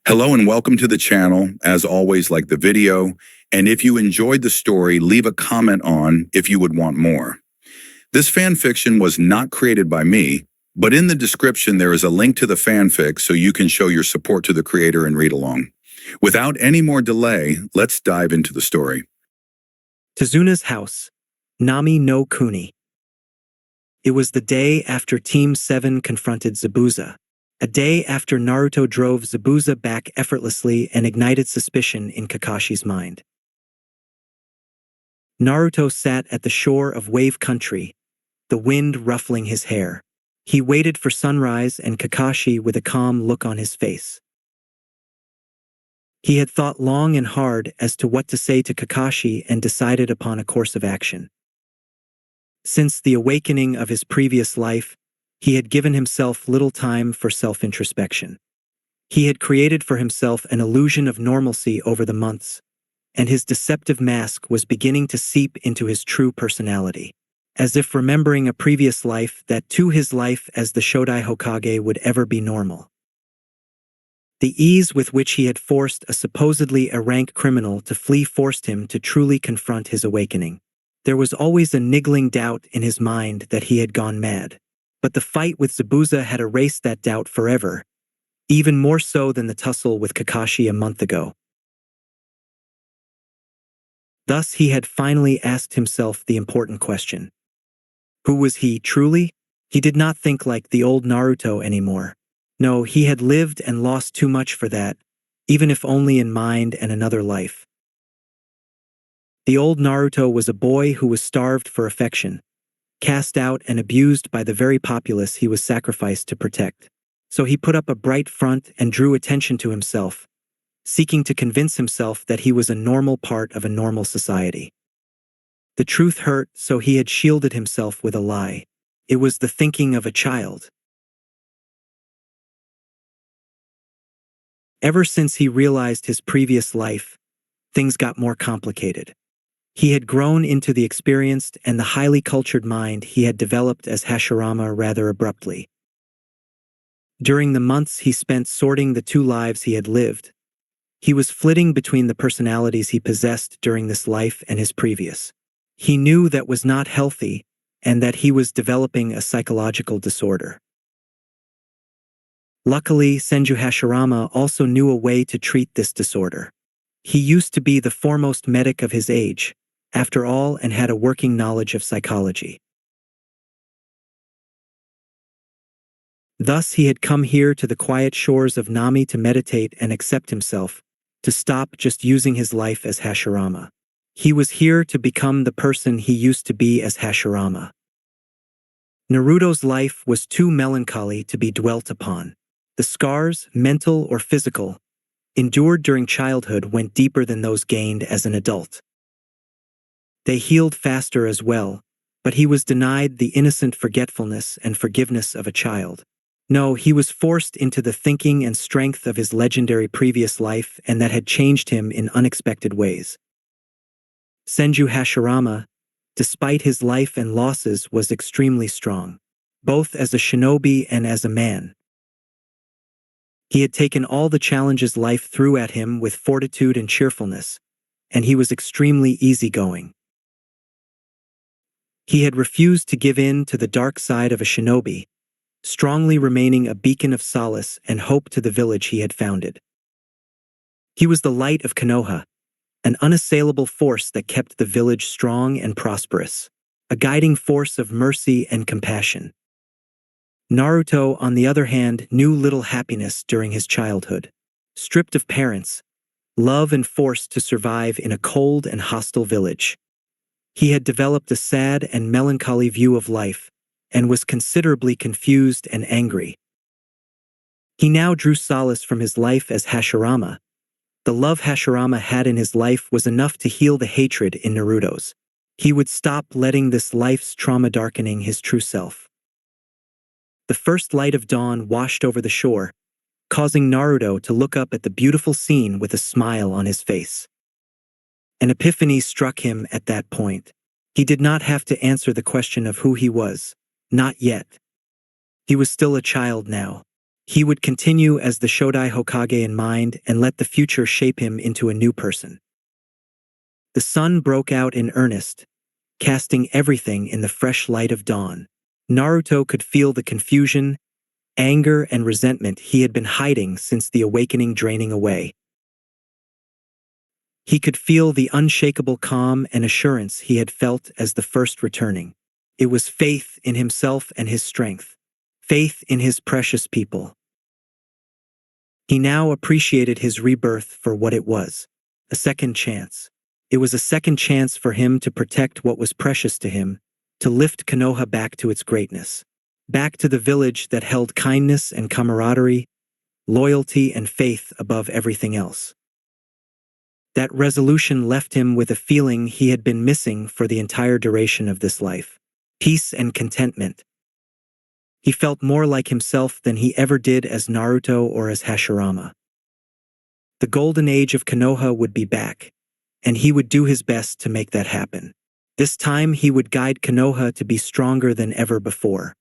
Hello and welcome to the channel. As always, like the video, and if you enjoyed the story, leave a comment on if you would want more. This fan fiction was not created by me, but in the description there is a link to the fanfic so you can show your support to the creator and read along. Without any more delay, let's dive into the story. Tezuna's house, Nami no Kuni. It was the day after Team 7 confronted Zabuza. A day after Naruto drove Zabuza back effortlessly and ignited suspicion in Kakashi's mind. Naruto sat at the shore of Wave Country, the wind ruffling his hair. He waited for sunrise and Kakashi with a calm look on his face. He had thought long and hard as to what to say to Kakashi and decided upon a course of action. Since the awakening of his previous life, he had given himself little time for self-introspection. He had created for himself an illusion of normalcy over the months, and his deceptive mask was beginning to seep into his true personality, as if remembering a previous life that to his life as the Yondaime Hokage would ever be normal. The ease with which he had forced a supposedly a rank criminal to flee forced him to truly confront his awakening. There was always a niggling doubt in his mind that he had gone mad. But the fight with Zabuza had erased that doubt forever, even more so than the tussle with Kakashi a month ago. Thus he had finally asked himself the important question. Who was he truly? He did not think like the old Naruto anymore. No, he had lived and lost too much for that, even if only in mind and another life. The old Naruto was a boy who was starved for affection, cast out and abused by the very populace he was sacrificed to protect. So he put up a bright front and drew attention to himself, seeking to convince himself that he was a normal part of a normal society. The truth hurt, so he had shielded himself with a lie. It was the thinking of a child. Ever since he realized his previous life, things got more complicated. He had grown into the experienced and the highly cultured mind he had developed as Hashirama rather abruptly. During the months he spent sorting the two lives he had lived, he was flitting between the personalities he possessed during this life and his previous. He knew that was not healthy and that he was developing a psychological disorder. Luckily, Senju Hashirama also knew a way to treat this disorder. He used to be the foremost medic of his age, after all, and had a working knowledge of psychology. Thus he had come here to the quiet shores of Nami to meditate and accept himself, to stop just using his life as Hashirama. He was here to become the person he used to be as Hashirama. Naruto's life was too melancholy to be dwelt upon. The scars, mental or physical, endured during childhood went deeper than those gained as an adult. They healed faster as well, but he was denied the innocent forgetfulness and forgiveness of a child. No, he was forced into the thinking and strength of his legendary previous life, and that had changed him in unexpected ways. Senju Hashirama, despite his life and losses, was extremely strong, both as a shinobi and as a man. He had taken all the challenges life threw at him with fortitude and cheerfulness, and he was extremely easygoing. He had refused to give in to the dark side of a shinobi, strongly remaining a beacon of solace and hope to the village he had founded. He was the light of Konoha, an unassailable force that kept the village strong and prosperous, a guiding force of mercy and compassion. Naruto, on the other hand, knew little happiness during his childhood. Stripped of parents, love and forced to survive in a cold and hostile village. He had developed a sad and melancholy view of life, and was considerably confused and angry. He now drew solace from his life as Hashirama. The love Hashirama had in his life was enough to heal the hatred in Naruto's. He would stop letting this life's trauma darkening his true self. The first light of dawn washed over the shore, causing Naruto to look up at the beautiful scene with a smile on his face. An epiphany struck him at that point. He did not have to answer the question of who he was, not yet. He was still a child now. He would continue as the Shodai Hokage in mind and let the future shape him into a new person. The sun broke out in earnest, casting everything in the fresh light of dawn. Naruto could feel the confusion, anger, and resentment he had been hiding since the awakening draining away. He could feel the unshakable calm and assurance he had felt as the first returning. It was faith in himself and his strength, faith in his precious people. He now appreciated his rebirth for what it was, a second chance. It was a second chance for him to protect what was precious to him, to lift Konoha back to its greatness, back to the village that held kindness and camaraderie, loyalty and faith above everything else. That resolution left him with a feeling he had been missing for the entire duration of this life. Peace and contentment. He felt more like himself than he ever did as Naruto or as Hashirama. The golden age of Konoha would be back, and he would do his best to make that happen. This time he would guide Konoha to be stronger than ever before.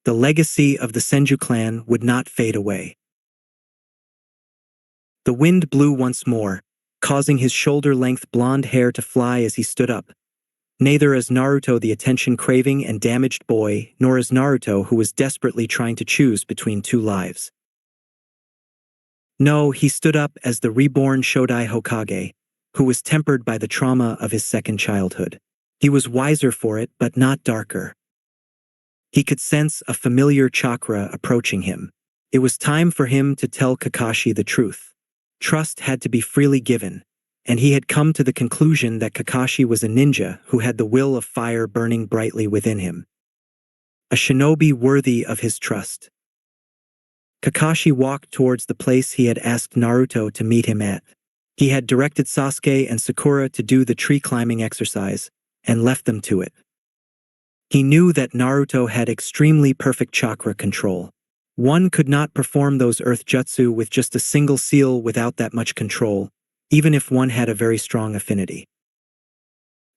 The legacy of the Senju clan would not fade away. The wind blew once more, causing his shoulder-length blonde hair to fly as he stood up, neither as Naruto the attention-craving and damaged boy, nor as Naruto who was desperately trying to choose between two lives. No, he stood up as the reborn Shodai Hokage, who was tempered by the trauma of his second childhood. He was wiser for it, but not darker. He could sense a familiar chakra approaching him. It was time for him to tell Kakashi the truth. Trust had to be freely given, and he had come to the conclusion that Kakashi was a ninja who had the will of fire burning brightly within him. A shinobi worthy of his trust. Kakashi walked towards the place he had asked Naruto to meet him at. He had directed Sasuke and Sakura to do the tree climbing exercise, and left them to it. He knew that Naruto had extremely perfect chakra control. One could not perform those earth jutsu with just a single seal without that much control, even if one had a very strong affinity.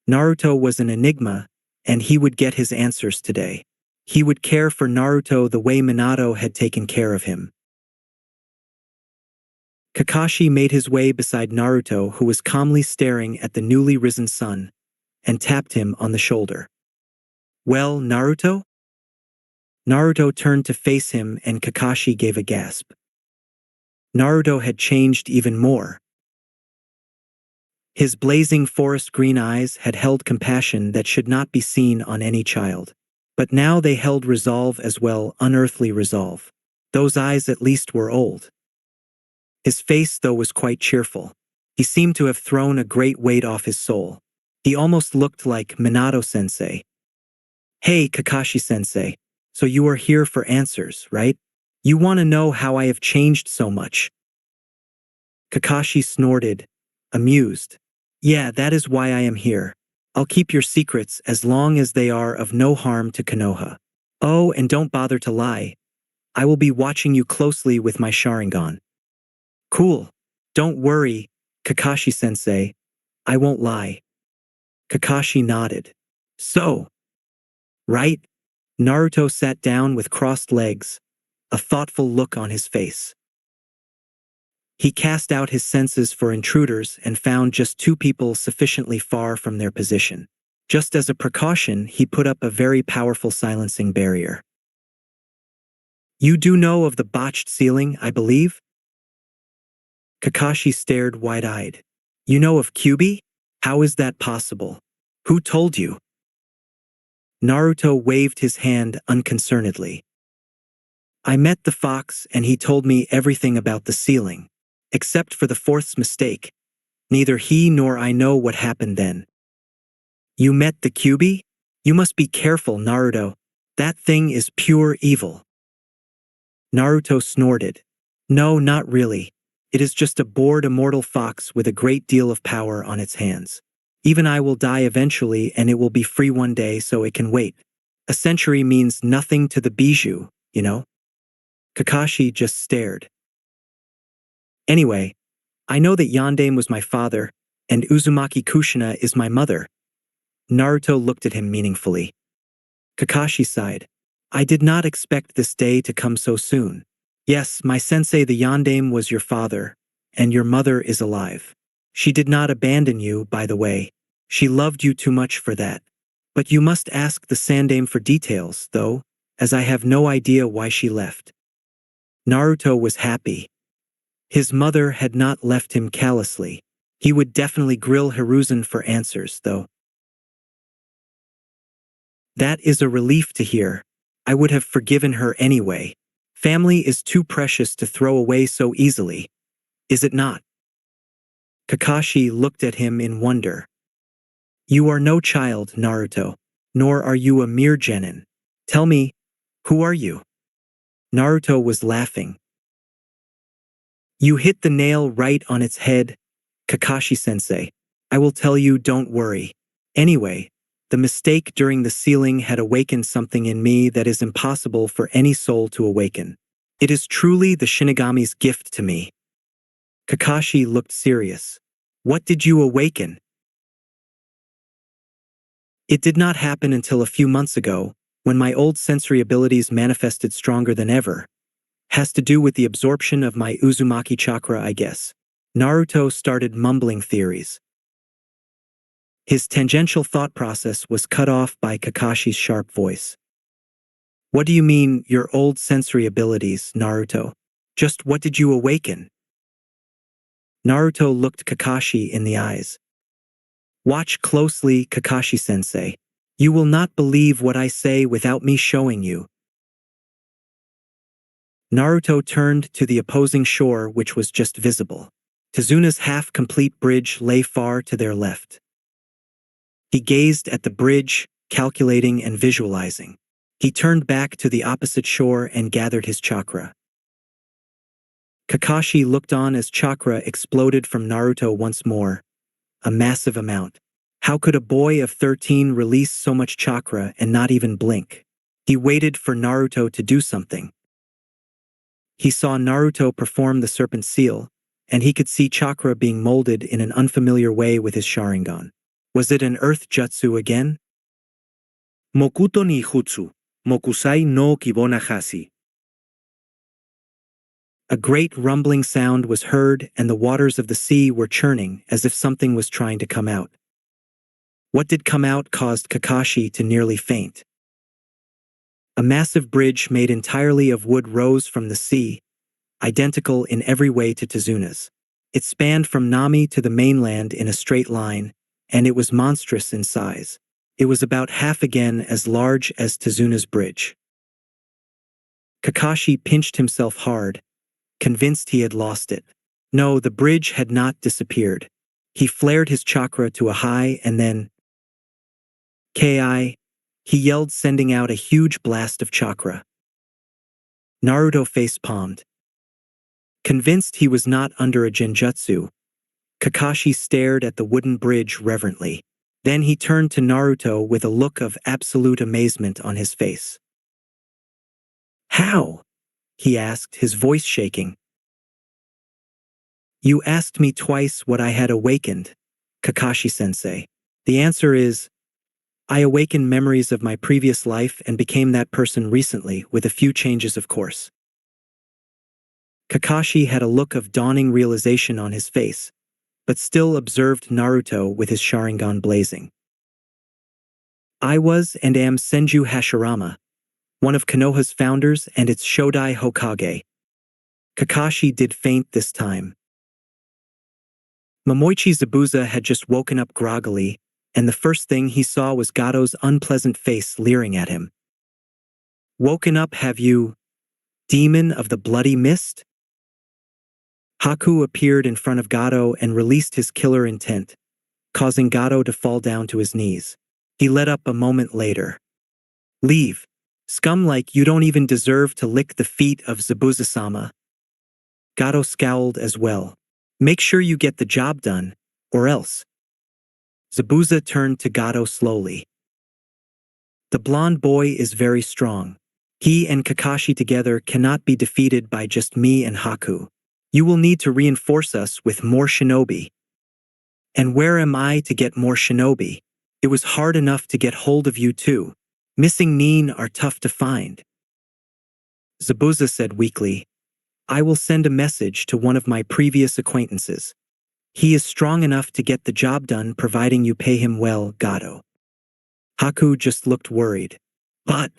Naruto was an enigma, and he would get his answers today. He would care for Naruto the way Minato had taken care of him. Kakashi made his way beside Naruto, who was calmly staring at the newly risen sun, and tapped him on the shoulder. "Well, Naruto?" Naruto turned to face him and Kakashi gave a gasp. Naruto had changed even more. His blazing forest green eyes had held compassion that should not be seen on any child. But now they held resolve as well, unearthly resolve. Those eyes at least were old. His face, though, was quite cheerful. He seemed to have thrown a great weight off his soul. He almost looked like Minato-sensei. "Hey, Kakashi-sensei. So you are here for answers, right? You want to know how I have changed so much?" Kakashi snorted, amused. "Yeah, that is why I am here. I'll keep your secrets as long as they are of no harm to Konoha. Oh, and don't bother to lie. I will be watching you closely with my Sharingan." "Cool. Don't worry, Kakashi-sensei. I won't lie." Kakashi nodded. "So, right?" Naruto sat down with crossed legs, a thoughtful look on his face. He cast out his senses for intruders and found just two people sufficiently far from their position. Just as a precaution, he put up a very powerful silencing barrier. "You do know of the botched ceiling, I believe?" Kakashi stared wide-eyed. "You know of Kyuubi? How is that possible? Who told you?" Naruto waved his hand unconcernedly. "I met the fox and he told me everything about the ceiling. Except for the fourth's mistake. Neither he nor I know what happened then." "You met the Kyuubi? You must be careful, Naruto. That thing is pure evil." Naruto snorted. "No, not really. It is just a bored immortal fox with a great deal of power on its hands. Even I will die eventually and it will be free one day, so it can wait. A century means nothing to the bijou, you know?" Kakashi just stared. "Anyway, I know that Yondaime was my father, and Uzumaki Kushina is my mother." Naruto looked at him meaningfully. Kakashi sighed. "I did not expect this day to come so soon. Yes, my sensei the Yondaime was your father, and your mother is alive. She did not abandon you, by the way. She loved you too much for that. But you must ask the Sandaime for details, though, as I have no idea why she left. Naruto was happy. His mother had not left him callously. He would definitely grill Hiruzen for answers, though. That is a relief to hear. I would have forgiven her anyway. Family is too precious to throw away so easily, is it not? Kakashi looked at him in wonder. You are no child, Naruto, nor are you a mere genin. Tell me, who are you? Naruto was laughing. You hit the nail right on its head, Kakashi-sensei. I will tell you, don't worry. Anyway, the mistake during the sealing had awakened something in me that is impossible for any soul to awaken. It is truly the Shinigami's gift to me. Kakashi looked serious. What did you awaken? It did not happen until a few months ago, when my old sensory abilities manifested stronger than ever. Has to do with the absorption of my Uzumaki chakra, I guess. Naruto started mumbling theories. His tangential thought process was cut off by Kakashi's sharp voice. What do you mean, your old sensory abilities, Naruto? Just what did you awaken? Naruto looked Kakashi in the eyes. Watch closely, Kakashi-sensei. You will not believe what I say without me showing you. Naruto turned to the opposing shore, which was just visible. Tezuna's half-complete bridge lay far to their left. He gazed at the bridge, calculating and visualizing. He turned back to the opposite shore and gathered his chakra. Kakashi looked on as chakra exploded from Naruto once more. A massive amount. How could a boy of 13 release so much chakra and not even blink? He waited for Naruto to do something. He saw Naruto perform the serpent seal, and he could see chakra being molded in an unfamiliar way with his Sharingan. Was it an earth jutsu again? Mokuto ni jutsu, mokusai no kibona hasi. A great rumbling sound was heard and the waters of the sea were churning as if something was trying to come out. What did come out caused Kakashi to nearly faint. A massive bridge made entirely of wood rose from the sea, identical in every way to Tezuna's. It spanned from Nami to the mainland in a straight line, and it was monstrous in size. It was about half again as large as Tezuna's bridge. Kakashi pinched himself hard, convinced he had lost it. No, the bridge had not disappeared. He flared his chakra to a high and then... Ki, he yelled, sending out a huge blast of chakra. Naruto face-palmed. Convinced he was not under a genjutsu, Kakashi stared at the wooden bridge reverently. Then he turned to Naruto with a look of absolute amazement on his face. How? He asked, his voice shaking. You asked me twice what I had awakened, Kakashi-sensei. The answer is, I awakened memories of my previous life and became that person recently, with a few changes of course. Kakashi had a look of dawning realization on his face, but still observed Naruto with his Sharingan blazing. I was and am Senju Hashirama, one of Konoha's founders and its Yondaime Hokage. Kakashi did faint this time. Momoichi Zabuza had just woken up groggily, and the first thing he saw was Gato's unpleasant face leering at him. Woken up, have you, demon of the bloody mist? Haku appeared in front of Gato and released his killer intent, causing Gato to fall down to his knees. He let up a moment later. Leave. Scum like you don't even deserve to lick the feet of Zabuza-sama. Gato scowled as well. Make sure you get the job done, or else. Zabuza turned to Gato slowly. The blonde boy is very strong. He and Kakashi together cannot be defeated by just me and Haku. You will need to reinforce us with more shinobi. And where am I to get more shinobi? It was hard enough to get hold of you too. Missing nin are tough to find. Zabuza said weakly. I will send a message to one of my previous acquaintances. He is strong enough to get the job done providing you pay him well, Gato. Haku just looked worried. But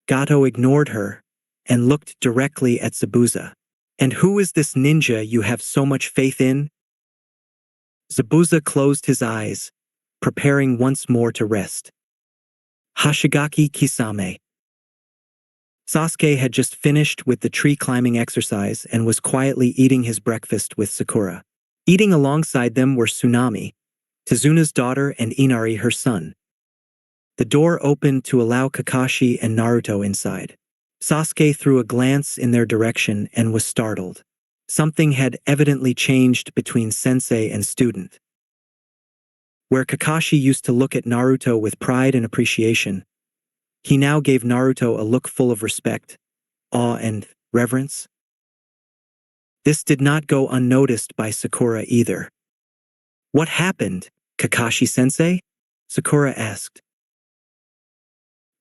Gato ignored her and looked directly at Zabuza. And who is this ninja you have so much faith in? Zabuza closed his eyes, preparing once more to rest. Hashigaki Kisame. Sasuke had just finished with the tree climbing exercise and was quietly eating his breakfast with Sakura. Eating alongside them were Tsunami, Tezuna's daughter, and Inari, her son. The door opened to allow Kakashi and Naruto inside. Sasuke threw a glance in their direction and was startled. Something had evidently changed between sensei and student. Where Kakashi used to look at Naruto with pride and appreciation, he now gave Naruto a look full of respect, awe, and reverence. This did not go unnoticed by Sakura either. What happened, Kakashi-sensei? Sakura asked.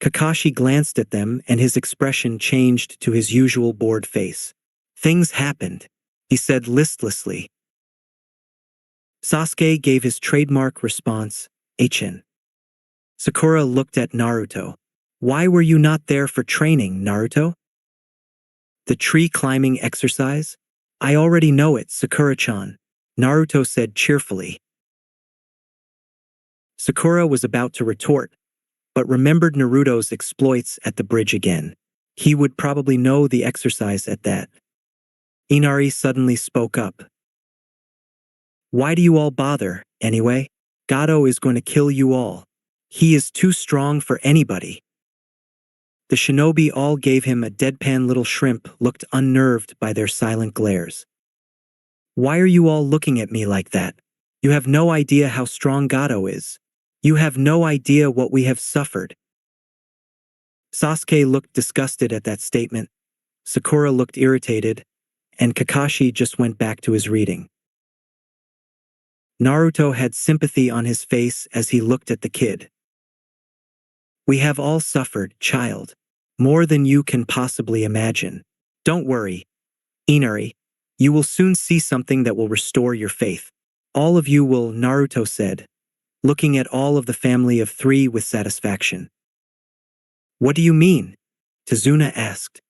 Kakashi glanced at them and his expression changed to his usual bored face. Things happened, he said listlessly. Sasuke gave his trademark response, "Chen." Sakura looked at Naruto. Why were you not there for training, Naruto? The tree climbing exercise? I already know it, Sakura-chan, Naruto said cheerfully. Sakura was about to retort, but remembered Naruto's exploits at the bridge again. He would probably know the exercise at that. Inari suddenly spoke up. Why do you all bother, anyway? Gato is going to kill you all. He is too strong for anybody. The shinobi all gave him a deadpan little shrimp, looked unnerved by their silent glares. Why are you all looking at me like that? You have no idea how strong Gato is. You have no idea what we have suffered. Sasuke looked disgusted at that statement. Sakura looked irritated, and Kakashi just went back to his reading. Naruto had sympathy on his face as he looked at the kid. We have all suffered, child. More than you can possibly imagine. Don't worry, Inari. You will soon see something that will restore your faith. All of you will, Naruto said, looking at all of the family of three with satisfaction. What do you mean? Tezuna asked.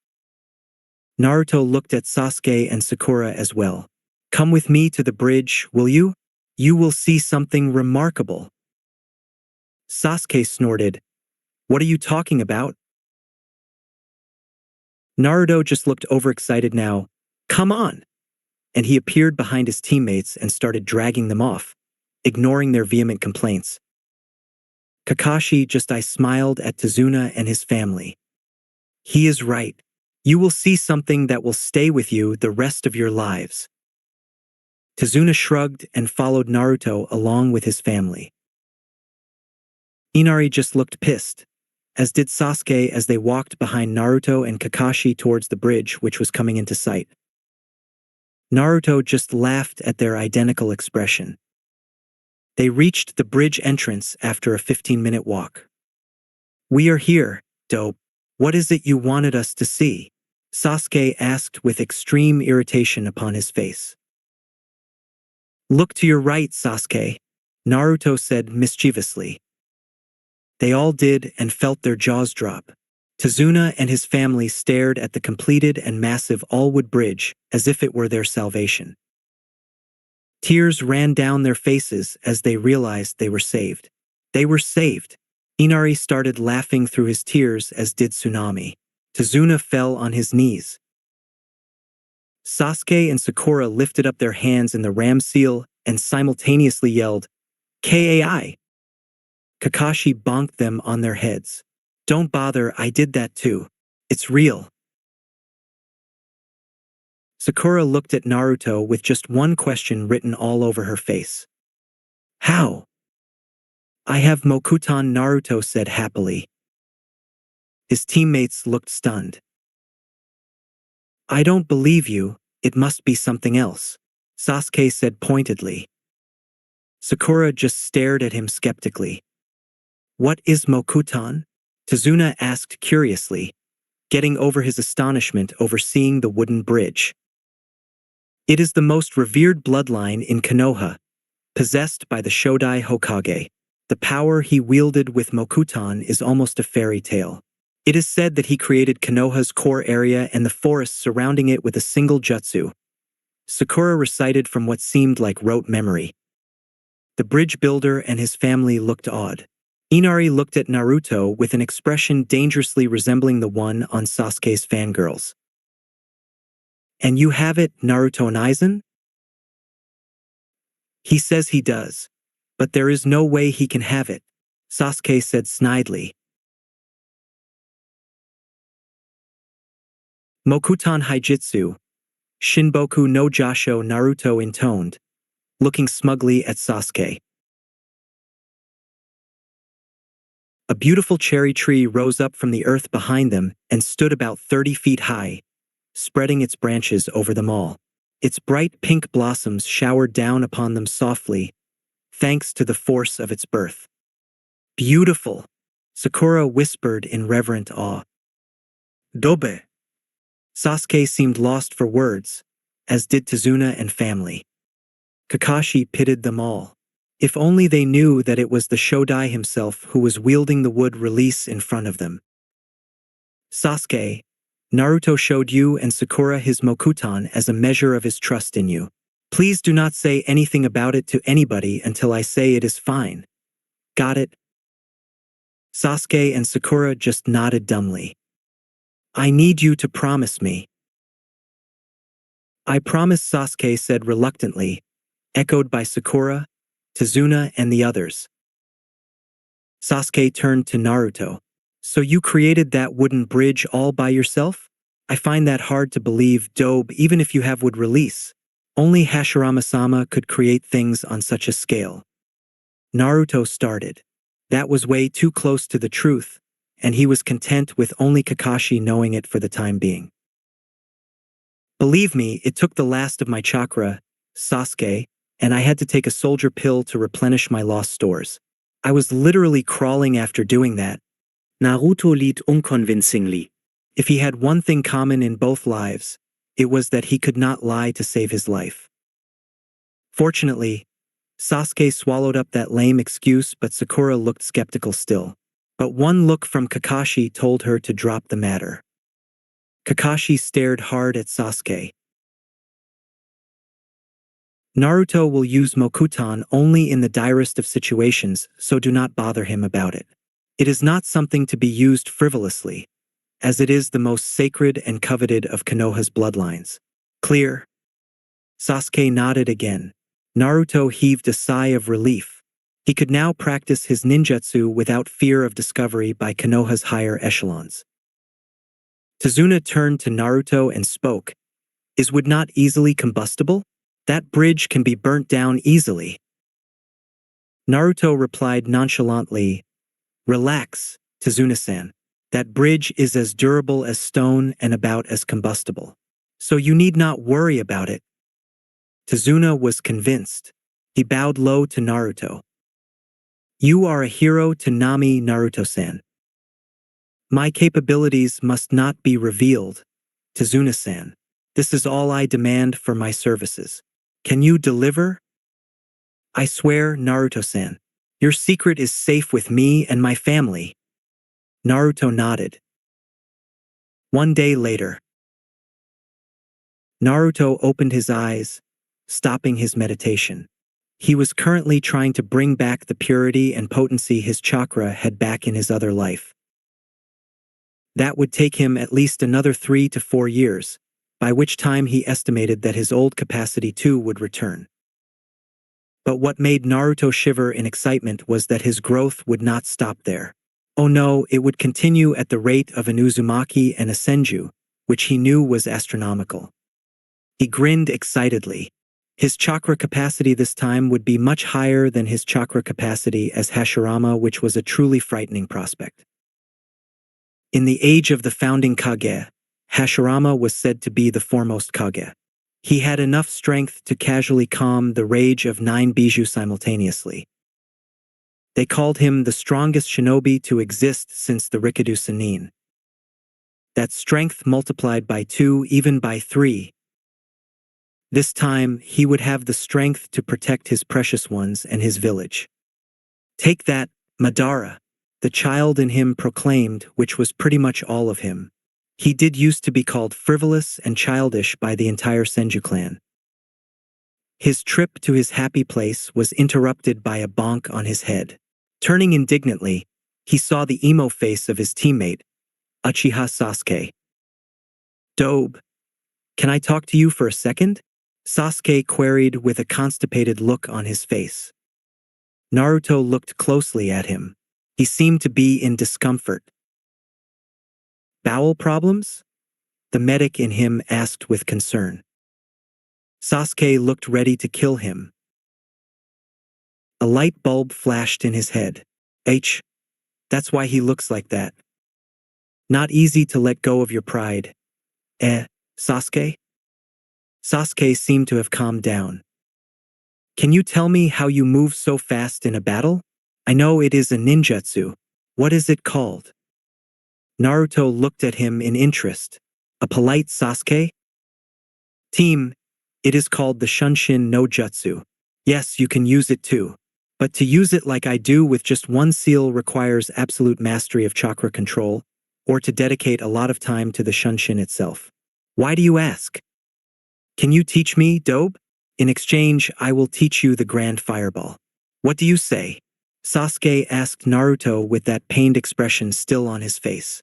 Naruto looked at Sasuke and Sakura as well. Come with me to the bridge, will you? You will see something remarkable. Sasuke snorted. What are you talking about? Naruto just looked overexcited now. Come on! And he appeared behind his teammates and started dragging them off, ignoring their vehement complaints. Kakashi just smiled at Tezuna and his family. He is right. You will see something that will stay with you the rest of your lives. Tezuna shrugged and followed Naruto along with his family. Inari just looked pissed, as did Sasuke as they walked behind Naruto and Kakashi towards the bridge which was coming into sight. Naruto just laughed at their identical expression. They reached the bridge entrance after a 15-minute walk. We are here, dope. What is it you wanted us to see? Sasuke asked with extreme irritation upon his face. Look to your right, Sasuke, Naruto said mischievously. They all did and felt their jaws drop. Tezuna and his family stared at the completed and massive all-wood bridge as if it were their salvation. Tears ran down their faces as they realized they were saved. They were saved. Inari started laughing through his tears, as did Tsunami. Tezuna fell on his knees. Sasuke and Sakura lifted up their hands in the ram seal and simultaneously yelled, "Kai!" Kakashi bonked them on their heads. Don't bother, I did that too. It's real. Sakura looked at Naruto with just one question written all over her face. How? I have Mokutan, Naruto said happily. His teammates looked stunned. I don't believe you, it must be something else, Sasuke said pointedly. Sakura just stared at him skeptically. What is Mokutan? Tezuna asked curiously. getting over his astonishment over seeing the wooden bridge. It is the most revered bloodline in Konoha, possessed by the Yondaime Hokage. The power he wielded with Mokutan is almost a fairy tale. It is said that he created Konoha's core area and the forests surrounding it with a single jutsu. Sakura recited from what seemed like rote memory. The bridge builder and his family looked awed. Inari looked at Naruto with an expression dangerously resembling the one on Sasuke's fangirls. "And you have it, Naruto and Aizen?" "He says he does. But there is no way he can have it," Sasuke said snidely. Mokutan Haijitsu, Shinboku no Jasho, Naruto intoned, looking smugly at Sasuke. A beautiful cherry tree rose up from the earth behind them and stood about 30 feet high, spreading its branches over them all. Its bright pink blossoms showered down upon them softly, thanks to the force of its birth. "Beautiful," Sakura whispered in reverent awe. "Dobe." Sasuke seemed lost for words, as did Tazuna and family. Kakashi pitied them all. If only they knew that it was the Shodai himself who was wielding the wood release in front of them. "Sasuke, Naruto showed you and Sakura his Mokutan as a measure of his trust in you. Please do not say anything about it to anybody until I say it is fine. Got it?" Sasuke and Sakura just nodded dumbly. "I need you to promise me." "I promise," Sasuke said reluctantly, echoed by Sakura, Tazuna, and the others. Sasuke turned to Naruto. "So you created that wooden bridge all by yourself? I find that hard to believe, Dobe, even if you have wood release. Only Hashirama-sama could create things on such a scale." Naruto started. That was way too close to the truth, and he was content with only Kakashi knowing it for the time being. "Believe me, it took the last of my chakra, Sasuke, and I had to take a soldier pill to replenish my lost stores. I was literally crawling after doing that." Naruto lied unconvincingly. If he had one thing common in both lives, it was that he could not lie to save his life. Fortunately, Sasuke swallowed up that lame excuse, but Sakura looked skeptical still. But one look from Kakashi told her to drop the matter. Kakashi stared hard at Sasuke. "Naruto will use Mokutan only in the direst of situations, so do not bother him about it. It is not something to be used frivolously, as it is the most sacred and coveted of Konoha's bloodlines. Clear?" Sasuke nodded again. Naruto heaved a sigh of relief. He could now practice his ninjutsu without fear of discovery by Konoha's higher echelons. Tazuna turned to Naruto and spoke. "Is wood not easily combustible? That bridge can be burnt down easily." Naruto replied nonchalantly, "Relax, Tazuna-san. That bridge is as durable as stone and about as combustible. So you need not worry about it." Tazuna was convinced. He bowed low to Naruto. "You are a hero to Nami, Naruto-san. My capabilities must not be revealed, Tazuna-san. This is all I demand for my services. Can you deliver?" "I swear, Naruto-san. Your secret is safe with me and my family." Naruto nodded. One day later, Naruto opened his eyes, stopping his meditation. He was currently trying to bring back the purity and potency his chakra had back in his other life. That would take him at least another 3 to 4 years, by which time he estimated that his old capacity too would return. But what made Naruto shiver in excitement was that his growth would not stop there. Oh no, it would continue at the rate of an Uzumaki and a Senju, which he knew was astronomical. He grinned excitedly. His chakra capacity this time would be much higher than his chakra capacity as Hashirama, which was a truly frightening prospect. In the age of the founding Kage, Hashirama was said to be the foremost Kage. He had enough strength to casually calm the rage of 9 Bijou simultaneously. They called him the strongest shinobi to exist since the Rikudu Sannin. That strength multiplied by 2, even by 3. This time, he would have the strength to protect his precious ones and his village. Take that, Madara, the child in him proclaimed, which was pretty much all of him. He did used to be called frivolous and childish by the entire Senju clan. His trip to his happy place was interrupted by a bonk on his head. Turning indignantly, he saw the emo face of his teammate, Uchiha Sasuke. "Dobe, can I talk to you for a second?" Sasuke queried with a constipated look on his face. Naruto looked closely at him. He seemed to be in discomfort. "Bowel problems?" the medic in him asked with concern. Sasuke looked ready to kill him. A light bulb flashed in his head. That's why he looks like that. Not easy to let go of your pride. Sasuke? Sasuke seemed to have calmed down. "Can you tell me how you move so fast in a battle? I know it is a ninjutsu. What is it called?" Naruto looked at him in interest. "A polite Sasuke?" "Team, it is called the Shunshin no Jutsu. Yes, you can use it too. But to use it like I do with just one seal requires absolute mastery of chakra control, or to dedicate a lot of time to the Shunshin itself. Why do you ask? Can you teach me, Dobe? In exchange, I will teach you the Grand Fireball. What do you say?" Sasuke asked Naruto with that pained expression still on his face.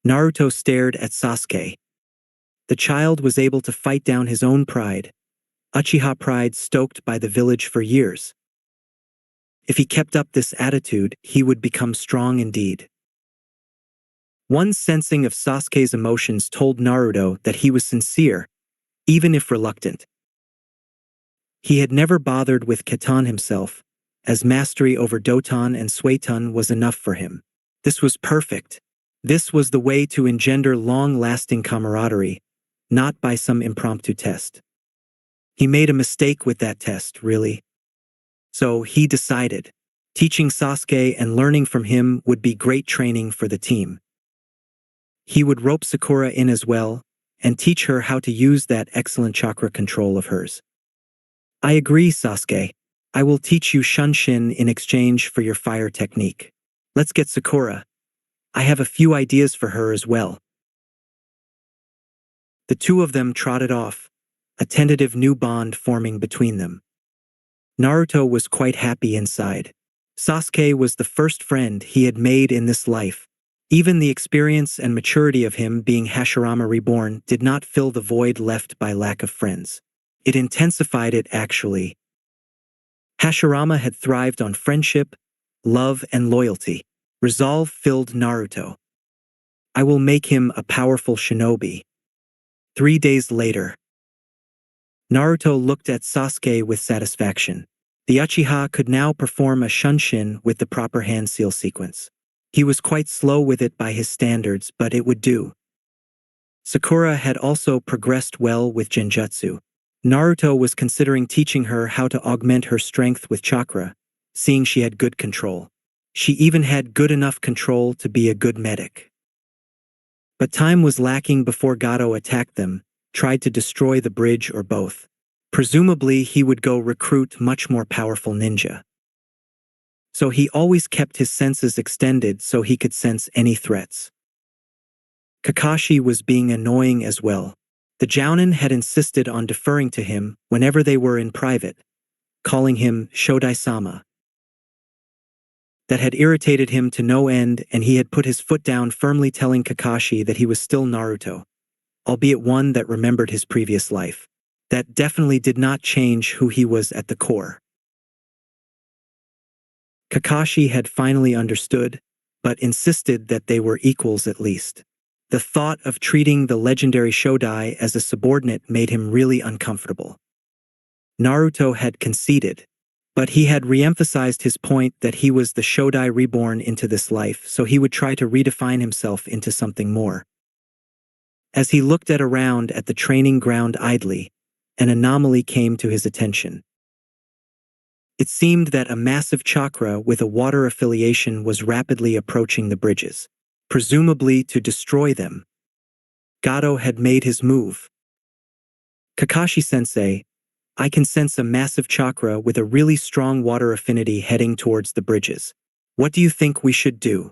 Naruto stared at Sasuke. The child was able to fight down his own pride, Uchiha pride stoked by the village for years. If he kept up this attitude, he would become strong indeed. One sensing of Sasuke's emotions told Naruto that he was sincere, even if reluctant. He had never bothered with Kitan himself, as mastery over Doton and Suiton was enough for him. This was perfect. This was the way to engender long-lasting camaraderie, not by some impromptu test. He made a mistake with that test, really. So he decided, teaching Sasuke and learning from him would be great training for the team. He would rope Sakura in as well, and teach her how to use that excellent chakra control of hers. "I agree, Sasuke. I will teach you Shunshin in exchange for your fire technique. Let's get Sakura. I have a few ideas for her as well." The two of them trotted off, a tentative new bond forming between them. Naruto was quite happy inside. Sasuke was the first friend he had made in this life. Even the experience and maturity of him being Hashirama reborn did not fill the void left by lack of friends. It intensified it, actually. Hashirama had thrived on friendship, love, and loyalty. Resolve filled Naruto. "I will make him a powerful shinobi." 3 days later. Naruto looked at Sasuke with satisfaction. The Uchiha could now perform a Shunshin with the proper hand seal sequence. He was quite slow with it by his standards, but it would do. Sakura had also progressed well with Genjutsu. Naruto was considering teaching her how to augment her strength with chakra, seeing she had good control. She even had good enough control to be a good medic. But time was lacking before Gato attacked them, tried to destroy the bridge or both. Presumably, he would go recruit much more powerful ninja. So he always kept his senses extended so he could sense any threats. Kakashi was being annoying as well. The Jounin had insisted on deferring to him whenever they were in private, calling him Shodai-sama. That had irritated him to no end, and he had put his foot down firmly, telling Kakashi that he was still Naruto, albeit one that remembered his previous life. That definitely did not change who he was at the core. Kakashi had finally understood, but insisted that they were equals at least. The thought of treating the legendary Shodai as a subordinate made him really uncomfortable. Naruto had conceded, but he had re-emphasized his point that he was the Shodai reborn into this life, so he would try to redefine himself into something more. As he looked around at the training ground idly, an anomaly came to his attention. It seemed that a massive chakra with a water affiliation was rapidly approaching the bridges. presumably to destroy them. Gato had made his move. Kakashi-sensei, I can sense a massive chakra with a really strong water affinity heading towards the bridges. What do you think we should do?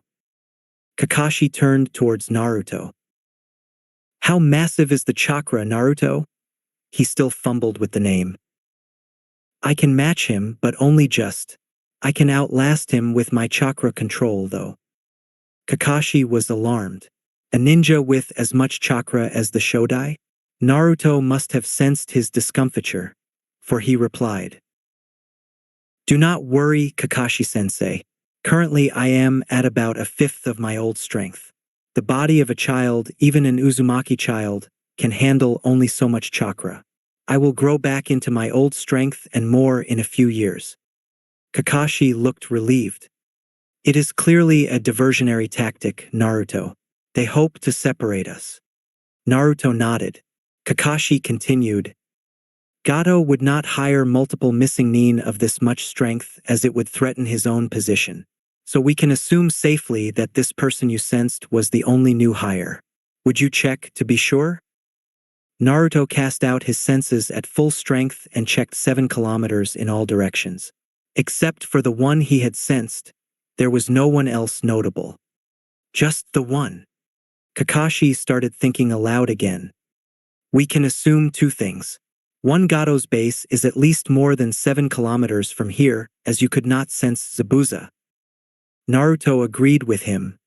Kakashi turned towards Naruto. How massive is the chakra, Naruto? He still fumbled with the name. I can match him, but only just. I can outlast him with my chakra control, though. Kakashi was alarmed. A ninja with as much chakra as the Shodai? Naruto must have sensed his discomfiture, for he replied. Do not worry, Kakashi-sensei. Currently I am at about a fifth of my old strength. The body of a child, even an Uzumaki child, can handle only so much chakra. I will grow back into my old strength and more in a few years. Kakashi looked relieved. It is clearly a diversionary tactic, Naruto. They hope to separate us. Naruto nodded. Kakashi continued. Gato would not hire multiple missing nin of this much strength as it would threaten his own position. So we can assume safely that this person you sensed was the only new hire. Would you check to be sure? Naruto cast out his senses at full strength and checked 7 kilometers in all directions. Except for the one he had sensed, there was no one else notable. Just the one. Kakashi started thinking aloud again. We can assume 2 things. One, Gato's base is at least more than 7 kilometers from here, as you could not sense Zabuza. Naruto agreed with him.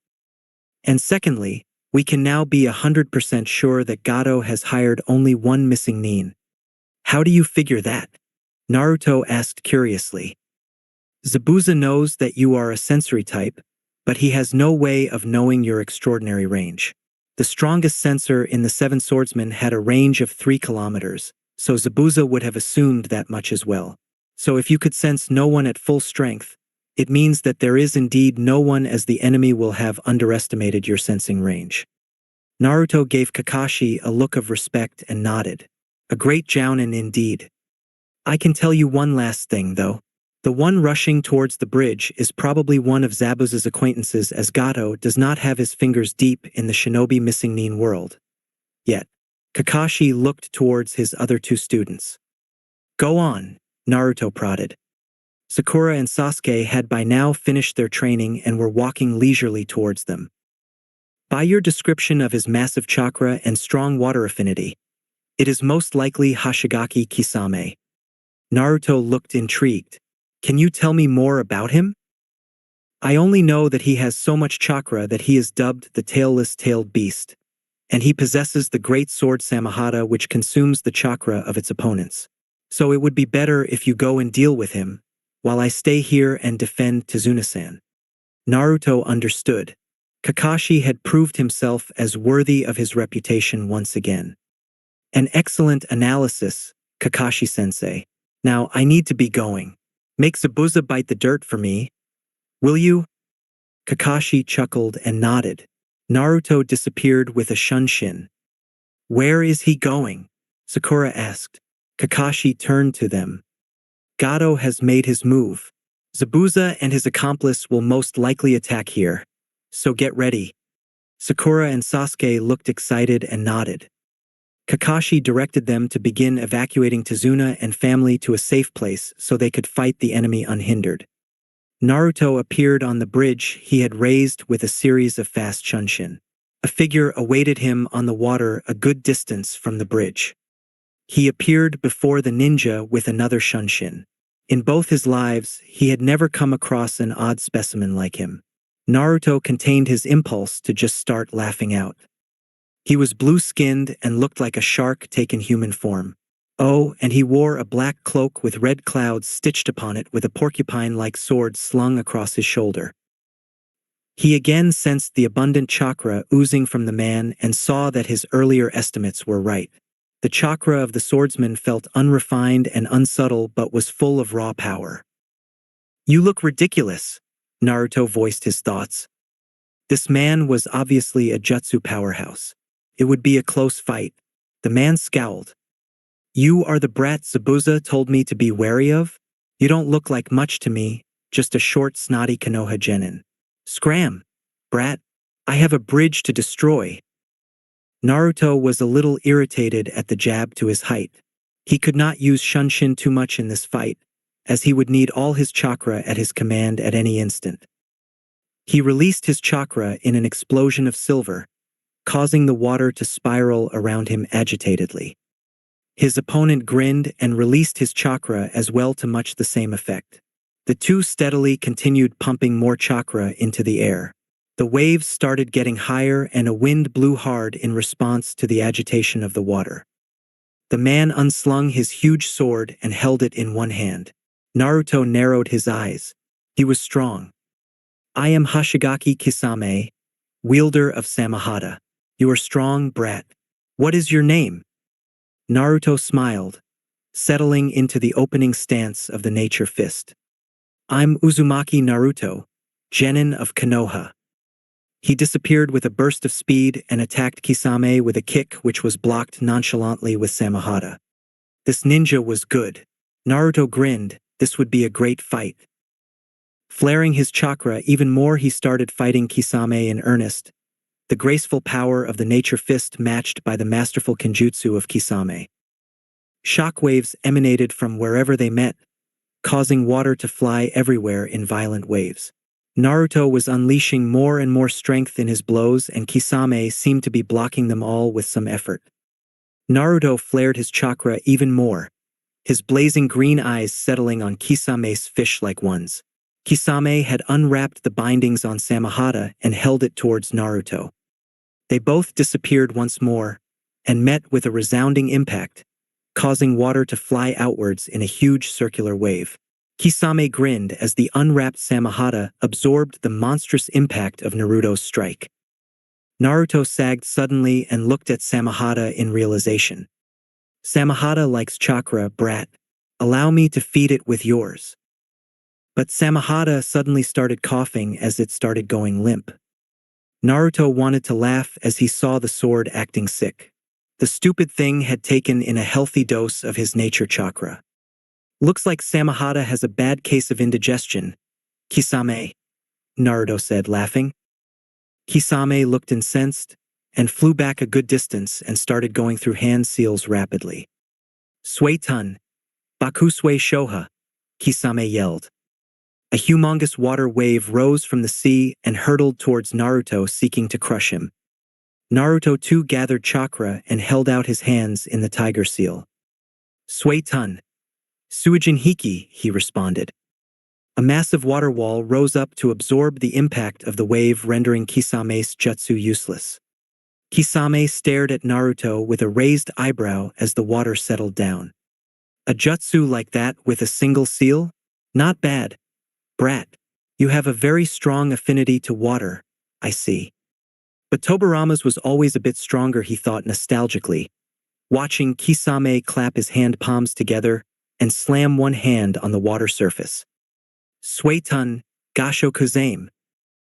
And secondly, we can now be 100% sure that Gato has hired only one missing nin. How do you figure that? Naruto asked curiously. Zabuza knows that you are a sensory type, but he has no way of knowing your extraordinary range. The strongest sensor in the 7 swordsmen had a range of 3 kilometers, so Zabuza would have assumed that much as well. So if you could sense no one at full strength, it means that there is indeed no one, as the enemy will have underestimated your sensing range. Naruto gave Kakashi a look of respect and nodded. A great jounin indeed. I can tell you one last thing, though. The one rushing towards the bridge is probably one of Zabuza's acquaintances, as Gato does not have his fingers deep in the shinobi missing nin world. Yet, Kakashi looked towards his other 2 students. Go on, Naruto prodded. Sakura and Sasuke had by now finished their training and were walking leisurely towards them. By your description of his massive chakra and strong water affinity, it is most likely Hashigaki Kisame. Naruto looked intrigued. Can you tell me more about him? I only know that he has so much chakra that he is dubbed the tailless-tailed beast, and he possesses the great sword Samahata, which consumes the chakra of its opponents. So it would be better if you go and deal with him, while I stay here and defend Tazuna-san. Naruto understood. Kakashi had proved himself as worthy of his reputation once again. An excellent analysis, Kakashi-sensei. Now I need to be going. Make Zabuza bite the dirt for me. Will you? Kakashi chuckled and nodded. Naruto disappeared with a shunshin. Where is he going? Sakura asked. Kakashi turned to them. Gato has made his move. Zabuza and his accomplice will most likely attack here. So get ready. Sakura and Sasuke looked excited and nodded. Kakashi directed them to begin evacuating Tazuna and family to a safe place so they could fight the enemy unhindered. Naruto appeared on the bridge he had raised with a series of fast shunshin. A figure awaited him on the water a good distance from the bridge. He appeared before the ninja with another shunshin. In both his lives, he had never come across an odd specimen like him. Naruto contained his impulse to just start laughing out. He was blue-skinned and looked like a shark taken human form. Oh, and he wore a black cloak with red clouds stitched upon it with a porcupine-like sword slung across his shoulder. He again sensed the abundant chakra oozing from the man and saw that his earlier estimates were right. The chakra of the swordsman felt unrefined and unsubtle but was full of raw power. You look ridiculous, Naruto voiced his thoughts. This man was obviously a jutsu powerhouse. It would be a close fight. The man scowled. You are the brat Zabuza told me to be wary of? You don't look like much to me, just a short, snotty Konoha genin. Scram, brat. I have a bridge to destroy. Naruto was a little irritated at the jab to his height. He could not use Shunshin too much in this fight, as he would need all his chakra at his command at any instant. He released his chakra in an explosion of silver, causing the water to spiral around him agitatedly. His opponent grinned and released his chakra as well to much the same effect. The two steadily continued pumping more chakra into the air. The waves started getting higher and a wind blew hard in response to the agitation of the water. The man unslung his huge sword and held it in one hand. Naruto narrowed his eyes. He was strong. I am Hoshigaki Kisame, wielder of Samahata. You are strong, brat. What is your name? Naruto smiled, settling into the opening stance of the nature fist. I'm Uzumaki Naruto, genin of Konoha. He disappeared with a burst of speed and attacked Kisame with a kick which was blocked nonchalantly with Samahata. This ninja was good. Naruto grinned. This would be a great fight. Flaring his chakra even more, he started fighting Kisame in earnest, the graceful power of the nature fist matched by the masterful kenjutsu of Kisame. Shockwaves emanated from wherever they met, causing water to fly everywhere in violent waves. Naruto was unleashing more and more strength in his blows, and Kisame seemed to be blocking them all with some effort. Naruto flared his chakra even more, his blazing green eyes settling on Kisame's fish-like ones. Kisame had unwrapped the bindings on Samahata and held it towards Naruto. They both disappeared once more and met with a resounding impact, causing water to fly outwards in a huge circular wave. Kisame grinned as the unwrapped Samahata absorbed the monstrous impact of Naruto's strike. Naruto sagged suddenly and looked at Samahata in realization. Samahata likes chakra, brat. Allow me to feed it with yours. But Samahata suddenly started coughing as it started going limp. Naruto wanted to laugh as he saw the sword acting sick. The stupid thing had taken in a healthy dose of his nature chakra. Looks like Samahata has a bad case of indigestion. Kisame, Naruto said, laughing. Kisame looked incensed and flew back a good distance and started going through hand seals rapidly. Suetun, Bakusue Shoha, Kisame yelled. A humongous water wave rose from the sea and hurtled towards Naruto, seeking to crush him. Naruto too gathered chakra and held out his hands in the tiger seal. Suetun, Suijin Hiki, he responded. A massive water wall rose up to absorb the impact of the wave, rendering Kisame's jutsu useless. Kisame stared at Naruto with a raised eyebrow as the water settled down. A jutsu like that with a single seal? Not bad. Brat, you have a very strong affinity to water, I see. But Tobirama's was always a bit stronger, he thought nostalgically, watching Kisame clap his hand palms together and slam one hand on the water surface. Suetun, Gasho Kuzame.